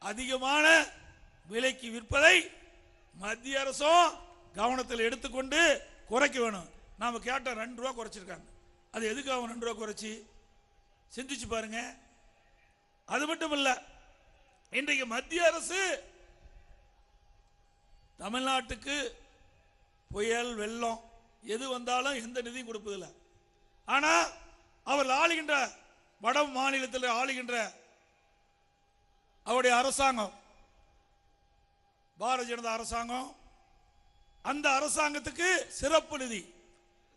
அதிகமான விலைக்கு விற்பதை மத்திய அரசும் கவனத்தில் எடுத்துக்கொண்டு குறைக்க வேணும். நாம கேட்ட 2 ரூபாய் குறைச்சிருக்காங்க. அது எதுக்கு அவங்க 2 ரூபாய் குறைச்சி சிந்திச்சு பாருங்க. அது மட்டும் இல்ல, இன்றைக்கு மத்திய அரசு தமிழ்நாட்டுக்கு புயல் வெள்ளம் எது வந்தாலும் எந்த நிதியும் கொடுப்பதில்லை. ஆனா அவர் ஆளுகின்ற வட மாநிலத்தில் ஆளுகின்ற அவருடைய அரசாங்கம், பாரதிய ஜனதா அரசாங்கம், அந்த அரசாங்கத்துக்கு சிறப்பு நிதி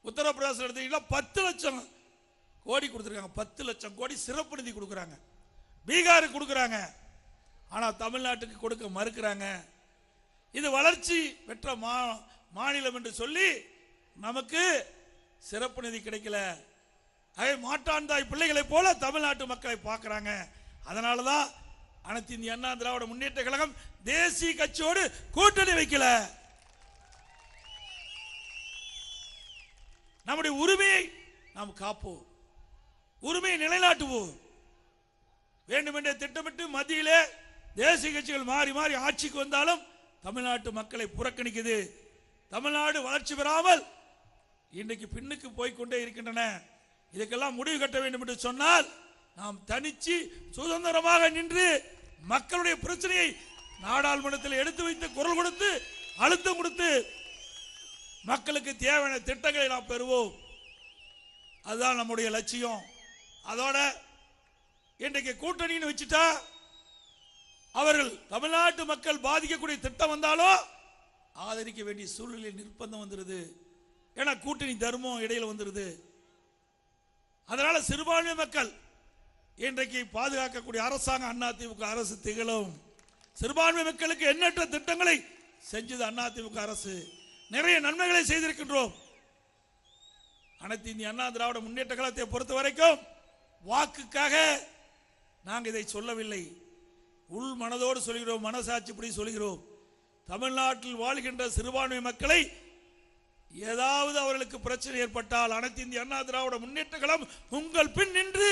உத்தரப்பிரதேசம் எடுத்தீங்கன்னா 10 லட்சம் கோடி கொடுத்துருக்காங்க. 10 லட்சம் கோடி சிறப்பு நிதி கொடுக்குறாங்க. பீகாருக்கு கொடுக்குறாங்க, ஆனா தமிழ்நாட்டுக்கு கொடுக்க மறுக்கிறாங்க. இது வளர்ச்சி பெற்ற மாநிலம் என்று சொல்லி நமக்கு சிறப்பு நிதி கிடைக்கல. மாட்டாந்தாய் பிள்ளைகளை போல தமிழ்நாட்டு மக்களை பார்க்கிறாங்க. அதனாலதான் அனைத்து இந்திய அண்ணா திராவிட முன்னேற்ற கழகம் தேசிய கட்சியோடு கூட்டணி வைக்கல. நம்முடைய உரிமையை நாம் காப்போம், உரிமையை நிலைநாட்டுவோம். வேண்டுமென்றே திட்டமிட்டு மத்தியிலே தேசிய கட்சிகள் மாறி மாறி ஆட்சிக்கு வந்தாலும் தமிழ்நாட்டு மக்களை புறக்கணிக்குது. தமிழ்நாடு வளர்ச்சி பெறாமல் இன்றைக்கு பின்னுக்கு போய்கொண்டே இருக்கின்றன. இதுக்கெல்லாம் முடிவு கட்ட வேண்டும் என்று சொன்னால் நாம் தனிச்சு சுதந்திரமாக நின்று மக்களுடைய பிரச்சனையை நாடாளுமன்றத்தில் எடுத்து வைத்து குரல் கொடுத்து அழுத்தம் கொடுத்து மக்களுக்கு தேவையான திட்டங்களை நாம் பெறுவோம். அதுதான் நம்முடைய லட்சியம். அதோட இன்றைக்கு கூட்டணின்னு வச்சுட்டா அவர்கள் தமிழ்நாட்டு மக்கள் பாதிக்கக்கூடிய திட்டம் வந்தாலும் ஆதரிக்க வேண்டிய சூழ்நிலை நிர்பந்தம் வந்துருது. ஏன்னா கூட்டணி தர்மம் இடையில வந்துருது. அதனால சிறுபான்மை மக்கள் இன்றைக்கு பாதுகாக்கக்கூடிய அரசாங்கம் அதிமுக அரசு திகழும். சிறுபான்மை மக்களுக்கு எண்ணற்ற திட்டங்களை செஞ்சது அதிமுக அரசு. நிறைய நன்மைகளை செய்திருக்கின்றோம். அனைத்து இந்திய அண்ணா திராவிட முன்னேற்ற கழகத்தை பொறுத்த வரைக்கும் வாக்குக்காக நாங்கள் இதை சொல்லவில்லை, உள் மனதோடு சொல்கிறோம், மனசாட்சிப்படி சொல்கிறோம். தமிழ்நாட்டில் வாழ்கின்ற சிறுபான்மை மக்களை ஏதாவது அவர்களுக்கு பிரச்சனை ஏற்பட்டால் அனைத்து இந்திய அண்ணா திராவிட முன்னேற்ற கழகம் உங்கள் பின் நின்று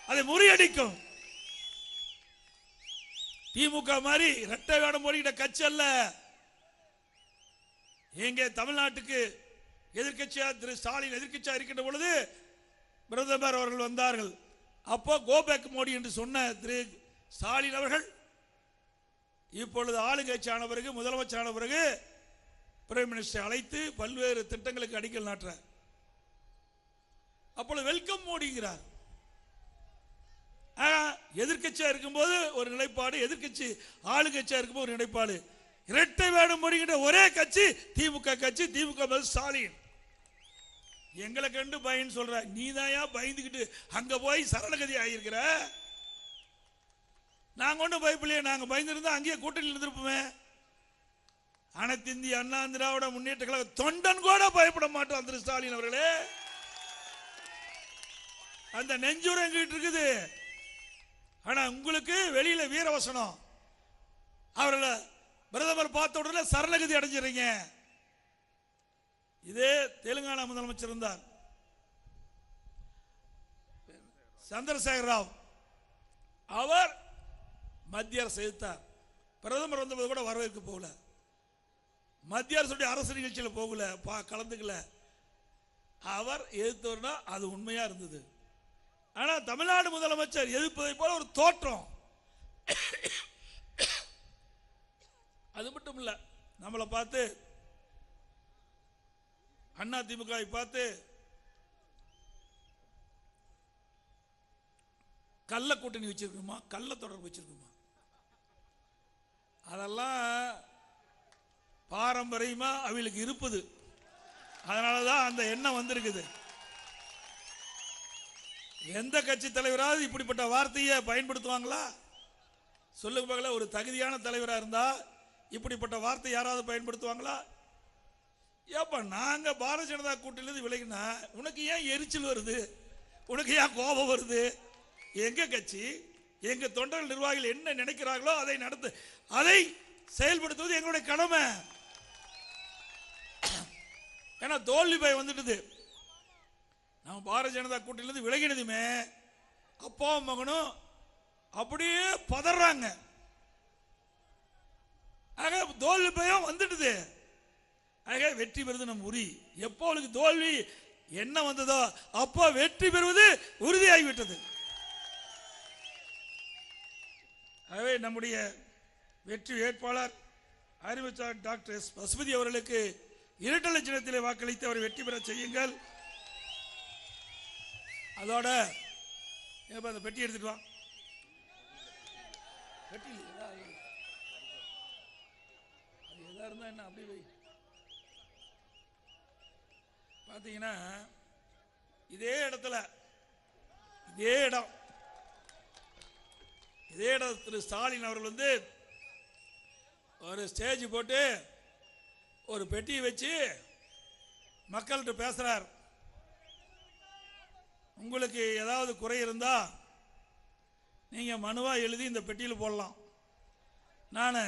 அதை முறியடிக்கும். திமுக மாதிரி இரட்டை வேடம் போடுகிற கட்சி அல்ல. எங்கே தமிழ்நாட்டுக்கு எதிர்கட்சியா திரு ஸ்டாலின் எதிர்கட்சியா இருக்கின்ற பொழுது பிரதமர் அவர்கள் வந்தார்கள். அப்போ கோபேக் மோடி என்று சொன்ன திரு ஸ்டாலின் அவர்கள் இப்பொழுது ஆளுங்கட்சியான பிறகு முதலமைச்சரான பிறகு பிரைம் மினிஸ்டர் அழைத்து பல்வேறு திட்டங்களுக்கு அடிக்கல் நாட்டுறார். அப்பொழுது வெல்கம் மோடிங்கிறார். எதிர்க்கட்சியா இருக்கும்போது ஒரு நிலைப்பாடு, எதிர்க்கட்சி ஆளுங்கட்சியா இருக்கும்போது ஒரு நிலைப்பாடு. இரட்டை வேடம் போடுகின்ற ஒரே கட்சி திமுக கட்சி. திமுக ஸ்டாலின் எங்களை கண்டு பயன் சொல்ற, நீதாயா பயந்துகிட்டு அங்க போய் சரணகதி ஆகியிருக்கிற. நாங்க ஒன்றும் பயப்பில்லையே, நாங்க பயந்துருந்தா அங்கேயே கூட்டணியில் இருந்திருப்போமே. அனைத்து இந்திய அண்ணா திராவிட முன்னேற்ற கழக தொண்டன் கூட பயப்பட மாட்டோம். திரு ஸ்டாலின் அவர்களே, அந்த நெஞ்சுரம் எங்கிட்டு இருக்குது. ஆனா உங்களுக்கு வெளியில வீரவசனம். அவர்களை பிரதமர் பார்த்த உடனே சரணகதி அடைஞ்சிருங்க. இதே தெலுங்கானா முதலமைச்சர் இருந்தார் சந்திரசேகர ராவ். அவர் மத்திய அரசு எதிர்த்தார். பிரதமர் வந்தபோது கூட வரவேற்க போகல. மத்திய அரசுடைய அரசு நிகழ்ச்சியில் போகல, கலந்துக்கல. அவர் எதிர்த்தவர்னா அது உண்மையா இருந்தது. ஆனா தமிழ்நாடு முதலமைச்சர் எதிர்ப்பதை போல ஒரு தோற்றம். அது மட்டும் இல்ல, நம்மளை பார்த்து அண்ணா திமுக பார்த்து கள்ள கூட்டணி வச்சிருக்கோமா, கள்ள தொடர்பு வச்சிருக்கோமா, அதெல்லாம் பாரம்பரியமா அவங்களுக்கு இருப்பது. அதனாலதான் அந்த எண்ணம் வந்திருக்குது. எந்த கட்சி தலைவராவது இப்படிப்பட்ட வார்த்தையை பயன்படுத்துவாங்களா? சொல்லுங்க பார்க்கல. ஒரு தகுதியான தலைவராக இருந்தா இப்படிப்பட்ட வார்த்தை யாராவது பயன்படுத்துவாங்களா? ஏப்பா, நாங்க பாரதிய ஜனதா கூட்டணியிலிருந்து விலகினா உனக்கு ஏன் எரிச்சல் வருது, உனக்கு ஏன் கோபம் வருது? எங்க கட்சி, எங்க தொண்டர்கள் நிர்வாகிகள் என்ன நினைக்கிறார்களோ அதை நடத்து, அதை செயல்படுத்துவது எங்களுடைய கடமை. ஏன்னா தோல்வி பயம் வந்துட்டு நம்ம பாரதிய ஜனதா கூட்டணியிலிருந்து விலகினதுமே அப்பாவும் மகனும் அப்படியே பதறாங்க. ஆக தோல்வி பயம் வந்துடுது. ஆக வெற்றி பெறுவது நம் உரி. எப்போ அவளுக்கு தோல்வி என்ன வந்ததோ அப்போ வெற்றி பெறுவது உறுதியாகிவிட்டது. ஆகவே நம்முடைய வெற்றி வேட்பாளர் அறிவிச்சார் டாக்டர் எஸ் பசுபதி அவர்களுக்கு இரட்டை சின்னத்திலே வாக்களித்து அவரை வெற்றி பெற செய்யுங்கள். அதோட அந்த பெட்டி எடுத்துட்டு வா. பெட்டி எதா இருந்தா என்ன அப்படி வை. பார்த்தீங்கன்னா இதே இடத்துல இதே இடம் திரு ஸ்டாலின் அவர்கள் ஒரு ஸ்டேஜ் போட்டு ஒரு பெட்டியை வச்சு மக்கள்கிட்ட பேசுறார். உங்களுக்கு ஏதாவது குறை இருந்தா நீங்க மனுவா எழுதி இந்த பெட்டியில் போடலாம். நான்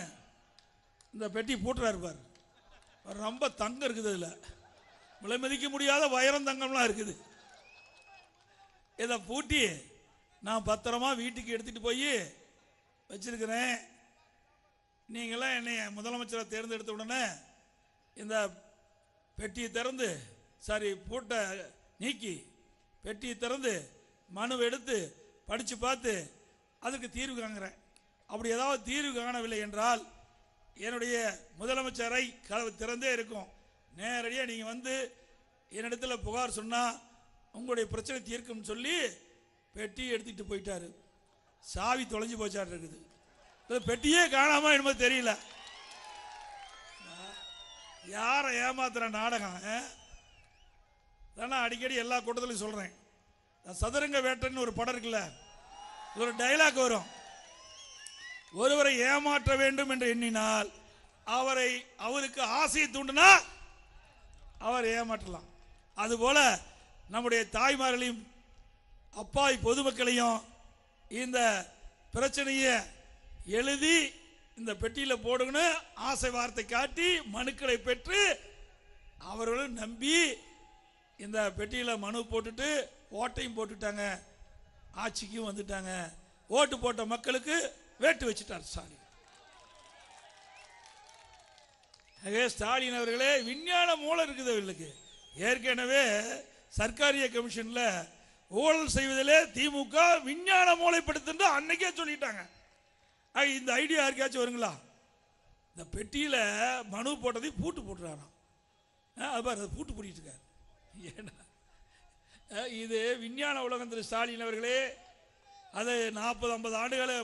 இந்த பெட்டி பூட்டுறா இருப்பார். ரொம்ப தங்கம் இருக்குது, அதில் விலை மதிக்க முடியாத வைரம் தங்கம்லாம் இருக்குது. இதை பூட்டி நான் பத்திரமா வீட்டுக்கு எடுத்துட்டு போய் வச்சிருக்கிறேன். நீங்களாம் என்னை முதலமைச்சரை தேர்ந்தெடுத்த உடனே இந்த பெட்டியை திறந்து, சாரி பூட்டை நீக்கி பெட்டியை திறந்து மனுவை எடுத்து படித்து பார்த்து அதுக்கு தீர்வு காண்கிறேன். அப்படி ஏதாவது தீர்வு காணவில்லை என்றால் என்னுடைய முதலமைச்சரை கதவு திறந்தே இருக்கும். நேரடியாக நீங்கள் வந்து என்னிடத்தில் புகார் சொன்னால் உங்களுடைய பிரச்சனை தீர்க்கும்னு சொல்லி பெட்டியை எடுத்துகிட்டு போயிட்டாரு. சாவி தொலைஞ்சு போச்சாட்டு இருக்குது. பெட்டியே காணாம என்னமோ தெரியல. யாரை ஏமாத்துற நாடகம் தானே அடிக்கடி எல்லா கூட்டத்திலையும் சொல்றேன். சதுரங்க வேட்டைன்னு ஒரு படம் இருக்குல்ல, ஒரு டைலாக் வரும். ஒருவரை ஏமாற்ற வேண்டும் என்று எண்ணினால் அவருக்கு ஆசையை தூண்டினா அவர் ஏமாற்றலாம். அதுபோல நம்முடைய தாய்மார்களையும் அப்பாவி பொதுமக்களையும் இந்த பிரச்சனையை எழுதி இந்த பெட்டியில் போடுங்கன்னு ஆசை வார்த்தை காட்டி மனுக்களை பெற்று அவர்களும் நம்பி இந்த பெட்டியில் மனு போட்டுட்டு ஓட்டையும் போட்டுட்டாங்க. ஆட்சிக்கும் வந்துட்டாங்க. ஓட்டு போட்ட மக்களுக்கு வேட்டு வச்சுட்டார் ஸ்டாலின். ஸ்டாலின் அவர்களே, விஞ்ஞான மூலம் இருக்குது அவர்களுக்கு. ஏற்கனவே சர்க்காரிய கமிஷன்ல ஊழல் செய்வதிலே திமுக விஞ்ஞான மூளைப்படுத்து அன்னைக்கே சொல்லிட்டாங்க. இந்த ஐடியா யாருக்காச்சும் வருங்களா? இந்த பெட்டியில மனு போட்டதை பூட்டு போட்டுறாராம். அது பூட்டு போட்டிட்டு இருக்காரு. ஏன்னா இது விஞ்ஞான உலகம். திரு ஸ்டாலின் அவர்களே, அது 40-50 ஆண்டுகளை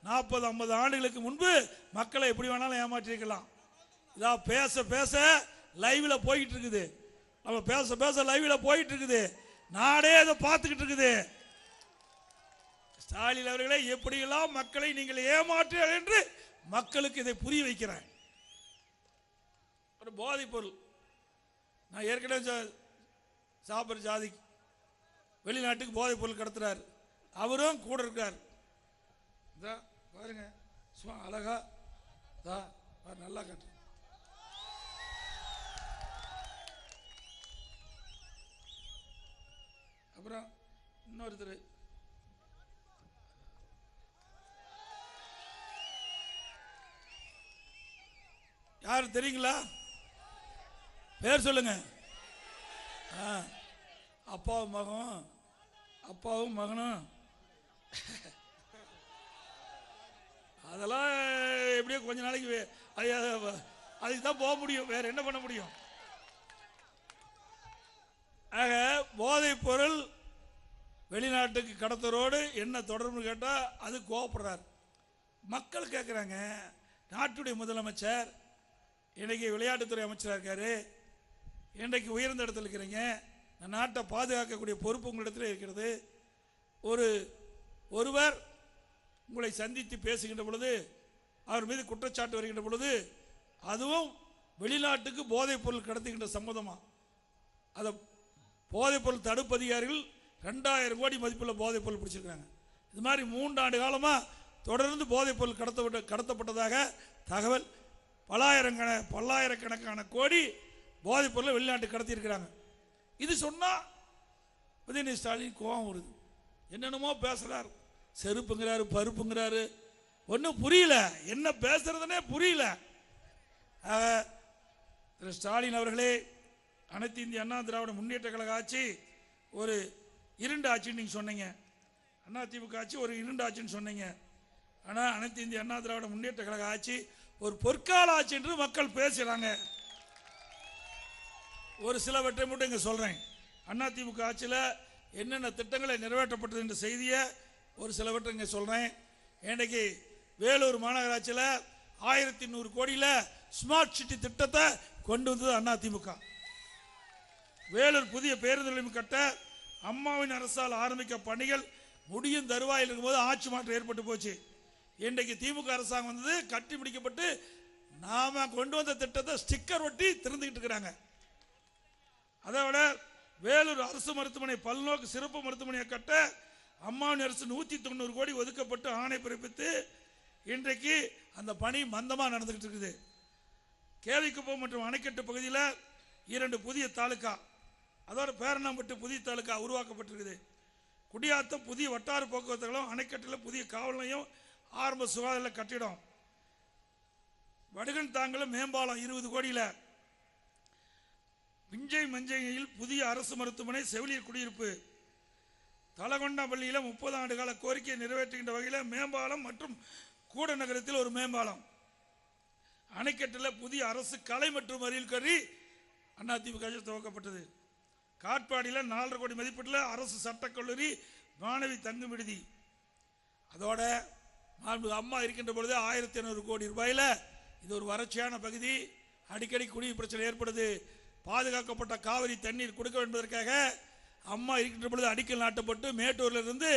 40-50 ஆண்டுகளுக்கு முன்பு மக்களை எப்படி வேணாலும் ஏமாற்றிருக்கலாம். இதான் பேச பேச லைவ்ல போயிட்டு இருக்குது. நம்ம பேச பேச லைவ்ல போயிட்டு இருக்குது. நாடே அதை பார்த்துக்கிட்டு இருக்குது. ஸ்டாலின் அவர்களே, எப்படியெல்லாம் மக்களை நீங்கள் ஏமாற்றுங்கள் என்று மக்களுக்கு இதை புரிய வைக்கிறேன். ஒரு போதைப் பொருள் நான் ஏற்கனவே சாப்பிட்ற ஜாதி வெளிநாட்டுக்கு போதைப் பொருள் கடத்துறாரு. அவரும் கூட இருக்கார். பாருங்க சும்மா அழகா நல்லா கட்டு. அப்புறம் இன்னொருத்தர் யாரு தெரியுங்களா? பேர் சொல்லுங்க. அப்பாவும் மகனும் அதெல்லாம் எப்படியோ கொஞ்ச நாளைக்கு அதுக்கு தான் போக முடியும். வேற என்ன பண்ண முடியும்? ஆக போதைப் பொருள் வெளிநாட்டுக்கு கடத்தரோடு என்ன தொடர்பு கேட்டால் அது கோவப்படுறார். மக்கள் கேட்குறாங்க, நாட்டுடைய முதலமைச்சர் இன்றைக்கு விளையாட்டுத்துறை அமைச்சராக இருக்காரு, இன்றைக்கு உயர்ந்த இடத்துல இருக்கிறீங்க, நாட்டை பாதுகாக்கக்கூடிய பொறுப்பு உங்களிடத்தில் இருக்கிறது. ஒருவர் உங்களை சந்தித்து பேசுகின்ற பொழுது அவர் மீது குற்றச்சாட்டு வருகின்ற பொழுது அதுவும் வெளிநாட்டுக்கு போதைப் பொருள் கடத்துகின்ற சம்மதமா? அதை போதைப் பொருள் தடுப்பு அதிகாரிகள் 2000 கோடி மதிப்புள்ள போதைப் பொருள் பிடிச்சிருக்காங்க. இது மாதிரி 3 ஆண்டு காலமாக தொடர்ந்து போதைப் பொருள் கடத்தப்பட்டதாக தகவல். பல்லாயிரக்கணக்கான கோடி போதைப் பொருளை வெளிநாட்டுக்கு கடத்தியிருக்கிறாங்க. இது சொன்னா உதயநிதி ஸ்டாலின் கோபம் வருது. என்னென்னமோ பேசுறாரு, செருப்புங்கிறாரு, பருப்புங்கிறாரு, ஒன்றும் புரியல, என்ன பேசுறதுன்னே புரியல. திரு ஸ்டாலின் அவர்களே, அனைத்து இந்திய அண்ணா திராவிட முன்னேற்ற கழக ஆட்சி ஒரு இருண்ட ஆட்சின்னு நீங்க சொன்னீங்க. அண்ணா திமுக ஆட்சி ஒரு இருண்ட ஆட்சின்னு சொன்னீங்க. ஆனால் அனைத்து இந்திய அண்ணா திராவிட முன்னேற்ற கழக ஆட்சி ஒரு பொற்கால ஆட்சி என்று மக்கள் பேசுறாங்க. ஒரு சிலவற்றை மட்டும் இங்க சொல்றேன். அண்ணா திமுக ஆட்சியில் என்னென்ன திட்டங்களை நிறைவேற்றப்பட்டது என்ற செய்தியை ஒரு சிலவற்றை இங்க சொல்றேன். இன்றைக்கு வேலூர் மாநகராட்சியில் 1100 கோடியில் ஸ்மார்ட் சிட்டி திட்டத்தை கொண்டு வந்தது அண்ணா திமுக. வேலூர் புதிய பேருந்து நிலையம் கட்ட அம்மாவின் அரசால் ஆரம்பிக்க பணிகள் முடியும் தருவாயில் இருக்கும்போது ஆட்சி மாற்றம் ஏற்பட்டு போச்சு. இன்றைக்கு திமுக அரசாங்கம் வந்தது, கட்டி முடிக்கப்பட்டு நாம கொண்டு வந்த திட்டத்தை ஸ்டிக்கர் ஒட்டி திறந்துகிட்டு இருக்கிறாங்க. அதோட வேலூர் அரசு மருத்துவமனை பல்நோக்கு சிறப்பு மருத்துவமனையை கட்ட அம்மாவின் அரசு 190 கோடி ஒதுக்கப்பட்டு ஆணை பிறப்பித்து இன்றைக்கு அந்த பணி மந்தமாக நடந்துகிட்டு இருக்குது. கேவிக்குப்பம் மற்றும் அணைக்கட்டு பகுதியில் 2 புதிய தாலுக்கா, அதோட பேரணாம்பட்டு புதிய தாலுக்கா உருவாக்கப்பட்டிருக்குது. குடியாத்தம் புதிய வட்டார போக்குவரத்துகளும் அணைக்கட்டில் புதிய காவல் நிலையம் ஆரம்ப சுகாதார கட்டிடம், வடுகன் தாங்கல மேம்பாலம் 20 கோடியில், பிஞ்சை மஞ்சையில் புதிய அரசு மருத்துவமனை, செவிலியர் குடியிருப்பு, தலகொண்டாப்பள்ளியில் 30 ஆண்டு கால கோரிக்கையை நிறைவேற்றுகின்ற வகையில் மேம்பாலம் மற்றும் கூட நகரத்தில் ஒரு மேம்பாலம், அணைக்கட்டில் புதிய அரசு கலை மற்றும் அறிவியல் கல்வி அதிமுக துவக்கப்பட்டது. காட்பாடியில் 4.5 கோடி மதிப்பீட்டில் அரசு சட்டக்கல்லூரி மாணவி தங்கும் விடுதி. அதோட அம்மா இருக்கின்ற பொழுது 1500 கோடி ரூபாயில் இது ஒரு வறட்சியான பகுதி, அடிக்கடி குடிநீர் பிரச்சனை ஏற்படுது, பாதுகாக்கப்பட்ட காவிரி தண்ணீர் கொடுக்க என்பதற்காக அம்மா இருக்கின்ற பொழுது அடிக்கல் நாட்டப்பட்டு மேட்டூர்ல இருந்து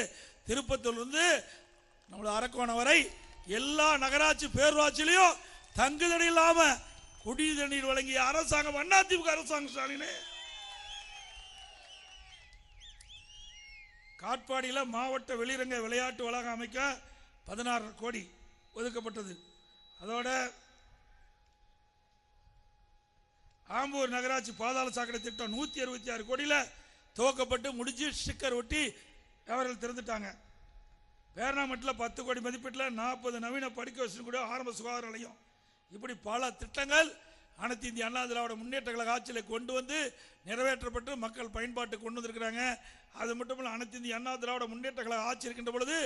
திருப்பத்தூர்ல இருந்து நம்மள அரக்கோணம் வரை எல்லா நகராட்சி பேரூராட்சியிலையும் தங்குதடை இல்லாம குடி தண்ணீர் வழங்கிய அரசாங்கம் அதிமுக அரசாங்கம். ஸ்டாலினே, காட்பாடியில் மாவட்ட வெளிரங்க விளையாட்டு வளாகம் அமைக்க 16 கோடி ஒதுக்கப்பட்டது. அதோட ஆம்பூர் நகராட்சி பாதாள சாக்கடை திட்டம் 166 கோடியில் துவக்கப்பட்டு முடிஞ்சு ஸ்டிக்கர் ஒட்டி அவர்கள் திறந்துட்டாங்க. பேரணாமட்டில் 10 கோடி மதிப்பீட்டில் 40 நவீன படுக்கை வசதி கூட ஆரம்ப சுகாதார நிலையம். இப்படி பல திட்டங்கள் அனைத்து இந்திய அண்ணா திராவிட முன்னேற்ற கழக ஆட்சியில் கொண்டு வந்து நிறைவேற்றப்பட்டு மக்கள் பயன்பாட்டுக்கு கொண்டு வந்திருக்கிறாங்க. அது மட்டுமல்ல, அனைத்து இந்திய அண்ணா திராவிட முன்னேற்ற கழக ஆட்சி இருக்கின்ற பொழுது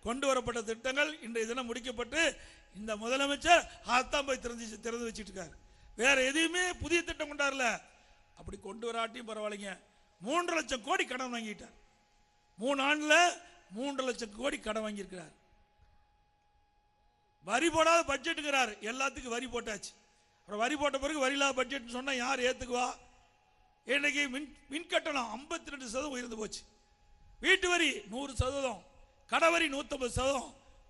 கொண்டு வரப்பட்ட திட்டங்கள் இன்றைய தினம் முடிக்கப்பட்டு இந்த முதலமைச்சர் அதான் போய் திறந்து வச்சுட்டு இருக்காரு. வேற எதையுமே புதிய திட்டம் கொண்டாடல. அப்படி கொண்டு வராட்டியும் பரவாயில்லைங்க, 3 லட்சம் கோடி கடன் வாங்கிட்டார். 3 ஆண்டுல 3 லட்சம் கோடி கடன் வாங்கியிருக்கிறார். வரி போடாத பட்ஜெட்டுங்கிறார். எல்லாத்துக்கும் வரி போட்டாச்சு. அப்புறம் வரி போட்ட பிறகு வரி இல்லாத பட்ஜெட் சொன்னா யார் ஏத்துக்குவா? இன்னைக்கு மின் கட்டணம் 52% உயர்ந்து போச்சு. வீட்டு வரி 100%, கடவரி 150%,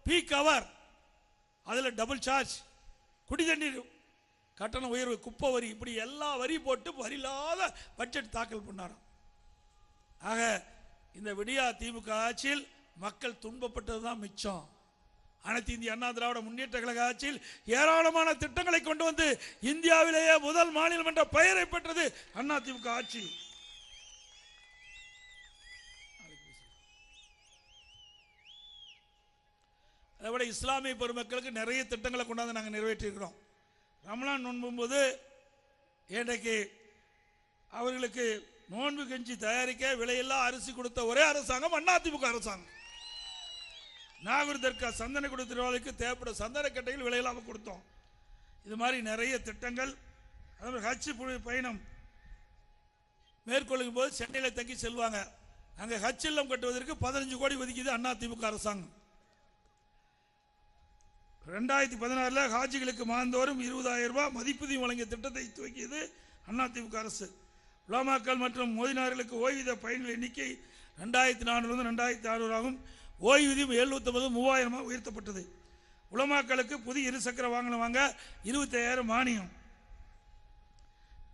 பீக் அவர் அதுல டபுள் சார்ஜ், குடிதண்ணீர் கட்டண உயர்வு, குப்பை வரி, இப்படி எல்லா வரி போட்டு வரி இல்லாத பட்ஜெட் தாக்கல் பண்ணாராம். ஆக இந்த விடியா திமுக ஆட்சியில் மக்கள் துன்பப்பட்டதுதான் மிச்சம். அனைத்து இந்திய அண்ணா திராவிட முன்னேற்ற கழக ஆட்சியில் ஏராளமான திட்டங்களை கொண்டு வந்து இந்தியாவிலேயே முதல் மாநிலம் என்ற பெயரை பெற்றது அண்ணா திமுக ஆட்சி. அதை விட இஸ்லாமிய பெருமக்களுக்கு நிறைய திட்டங்களை கொண்டாந்து நாங்கள் நிறைவேற்றியிருக்கிறோம். ரமலான் நோன்பும்போது இன்றைக்கு அவர்களுக்கு நோன்பு கஞ்சி தயாரிக்க விலையில்லா அரிசி கொடுத்த ஒரே அரசாங்கம் அண்ணா திமுக அரசாங்கம். நாகூர் தர்கா சந்தன கொடுத்துருவாளுக்கு தேவைப்பட சந்தன கட்டைகள் விலையில்லாமல் கொடுத்தோம். இது மாதிரி நிறைய திட்டங்கள். அதாவது ஹஜ் பயணம் மேற்கொள்ளும் போது சென்னையில் தங்கி செல்வாங்க. அங்கே ஹஜ் இல்லம் கட்டுவதற்கு 15 கோடி ஒதுக்கியது அண்ணா திமுக அரசாங்கம். 2016 ஹாஜிகளுக்கு மாதந்தோறும் 20,000 ரூபாய் மதிப்புதவி வழங்கிய திட்டத்தை துவக்கியது அண்ணா திமுக அரசு. உலமாக்கள் மற்றும் மோதினார்களுக்கு ஓய்வூதிய பயணிகள் எண்ணிக்கை 2400 2600 ஆகும். ஓய்வூதியம் 750 3000 உயர்த்தப்பட்டது. உலமாக்களுக்கு புதிய இருசக்கர வாகனம் வாங்க 25,000 மானியம்.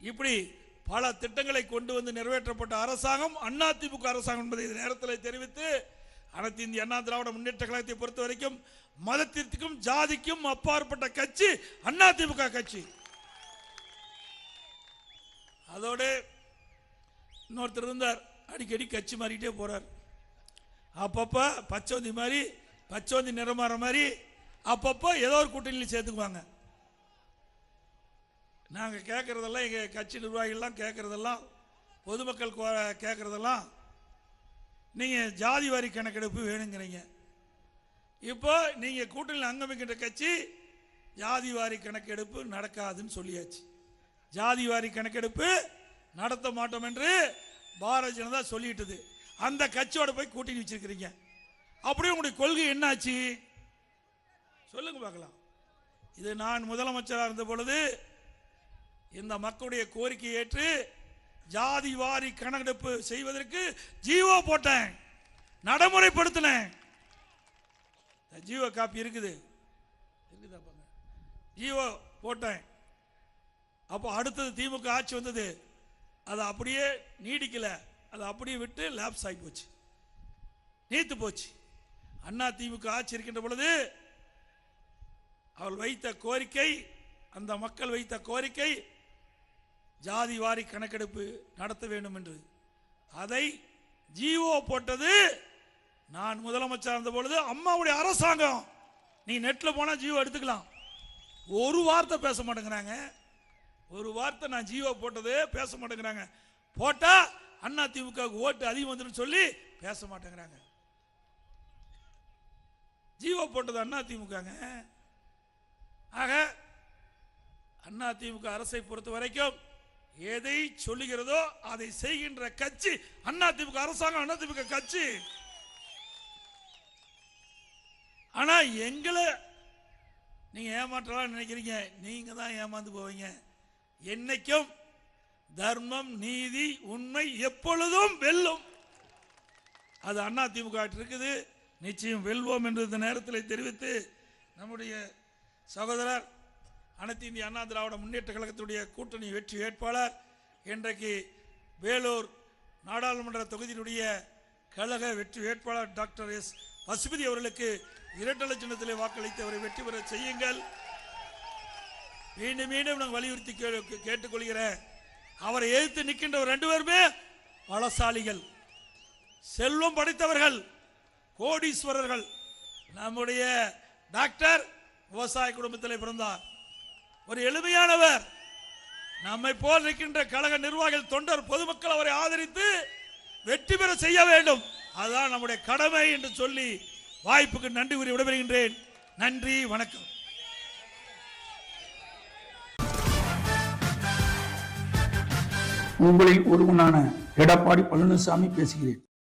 இப்படி பல திட்டங்களை கொண்டு வந்து நிறைவேற்றப்பட்ட அரசாங்கம் அண்ணா திமுக அரசாங்கம் என்பதை இந்த நேரத்தில் தெரிவித்து, அனைத்து இந்திய அண்ணா திராவிட முன்னேற்ற கழகத்தை பொறுத்த வரைக்கும் மதத்திற்கும் ஜாதிக்கும் அப்பாற்பட்ட கட்சி அண்ணா திமுக கட்சி. அதோடு இன்னொருத்தர் இருந்தார், அடிக்கடி கட்சி மாறிட்டே போறார். அப்பப்ப பச்சோந்தி மாதிரி, பச்சோந்தி நிறமாற மாதிரி அப்பப்போ ஏதோ ஒரு கூட்டணியில் சேர்த்துக்குவாங்க. நாங்கள் கேட்கறதெல்லாம், எங்கள் கட்சி நிர்வாகிகள்லாம் கேட்கறதெல்லாம், பொதுமக்கள் கேட்கறதெல்லாம், நீங்கள் ஜாதி வாரி கணக்கெடுப்பு வேணுங்கிறீங்க. இப்போ நீங்கள் கூட்டணியில் அங்கமிக்கின்ற கட்சி ஜாதி வாரி கணக்கெடுப்பு நடக்காதுன்னு சொல்லியாச்சு. ஜாதி வாரி கணக்கெடுப்பு நடத்த மாட்டோம் என்று பாரதிய ஜனதா சொல்லிட்டது. அந்த கட்சியோட போய் கூட்டணி வச்சிருக்கிறீங்க. அப்படியே உங்களுடைய கொள்கை என்னாச்சு சொல்லுங்க பார்க்கலாம். இது நான் முதலமைச்சராக இருந்த பொழுது இந்த மக்களுடைய கோரிக்கையை ஏற்று ஜாதி வாரி கணக்கெடுப்பு செய்வதற்கு ஜீவோ போட்டேன், நடைமுறைப்படுத்தினேன். ஜீவோ காப்பி இருக்குது, ஜீவோ போட்டேன். அப்போ அடுத்தது திமுக ஆட்சி வந்தது, அதை அப்படியே நீடிக்கல, அதை அப்படியே விட்டு லேப்ஸ் ஆகி போச்சு, நீத்து போச்சு. அண்ணா திமுக ஆட்சி இருக்கின்ற பொழுது அவள் வைத்த கோரிக்கை, அந்த மக்கள் வைத்த கோரிக்கை ஜாதி வாரி கணக்கெடுப்பு நடத்த வேண்டும் என்று. அதை ஜீவோ போட்டது நான் முதலமைச்சர் இருந்த பொழுது அம்மாவுடைய அரசாங்கம். நீ நெட்ல போனா ஜீவோ எடுத்துக்கலாம். ஒரு வார்த்தை பேச மாட்டேங்கிறாங்க. ஒரு வார்த்தை நான் ஜீவோ போட்டது பேச மாட்டேங்கிறாங்க. போட்டா அண்ணா திமுக ஓட்டு அதிகம் வந்துடும் சொல்லி பேச மாட்டேங்கிறாங்க. ஜீவோ போட்டது அண்ணா திமுகங்க. ஆக அண்ணா திமுக அரசை பொறுத்த வரைக்கும் எதை சொல்லுகிறதோ அதை செய்கின்ற கட்சி அண்ணா திமுக அரசாங்கம், அண்ணா திமுக கட்சி. ஆனா எங்களை நீங்க ஏமாற்றலாம் நினைக்கிறீங்க, நீங்க தான் ஏமாந்து போவீங்க. என்னைக்கும் தர்மம், நீதி, உண்மை எப்பொழுதும் வெல்லும். அது அண்ணா திமுக இருக்குது, நிச்சயம் வெல்வோம் என்று இந்த நேரத்தில் தெரிவித்து, நம்முடைய சகோதரர் அனைத்து இந்திய அண்ணா திராவிட முன்னேற்ற கழகத்துடைய கூட்டணி வெற்றி வேட்பாளர், இன்றைக்கு வேலூர் நாடாளுமன்ற தொகுதியினுடைய கழக வெற்றி வேட்பாளர் டாக்டர் எஸ் பசுபதி அவர்களுக்கு 2 லட்சத்திலே வாக்களித்து அவரை வெற்றி பெற செய்யுங்கள். மீண்டும் மீண்டும் நாங்கள் வலியுறுத்தி கேட்டுக்கொள்கிறேன். அவரை எதிர்த்து நிற்கின்றவர் 2 பேருமே பலசாலிகள், செல்வம் படைத்தவர்கள், கோடீஸ்வரர்கள். நம்முடைய டாக்டர் விவசாய குடும்பத்தில் பிறந்தார், ஒரு எளிமையானவர். நம்மை போல் இருக்கின்ற கழக நிர்வாகிகள், தொண்டர், பொதுமக்கள் அவரை ஆதரித்து வெற்றி பெற செய்ய வேண்டும். அதுதான் நம்முடைய கடமை என்று சொல்லி வாய்ப்புக்கு நன்றி கூறி விடைபெறுகின்றேன். நன்றி, வணக்கம். உங்களில் ஒருவனான எடப்பாடி பழனிசாமி பேசுகிறேன்.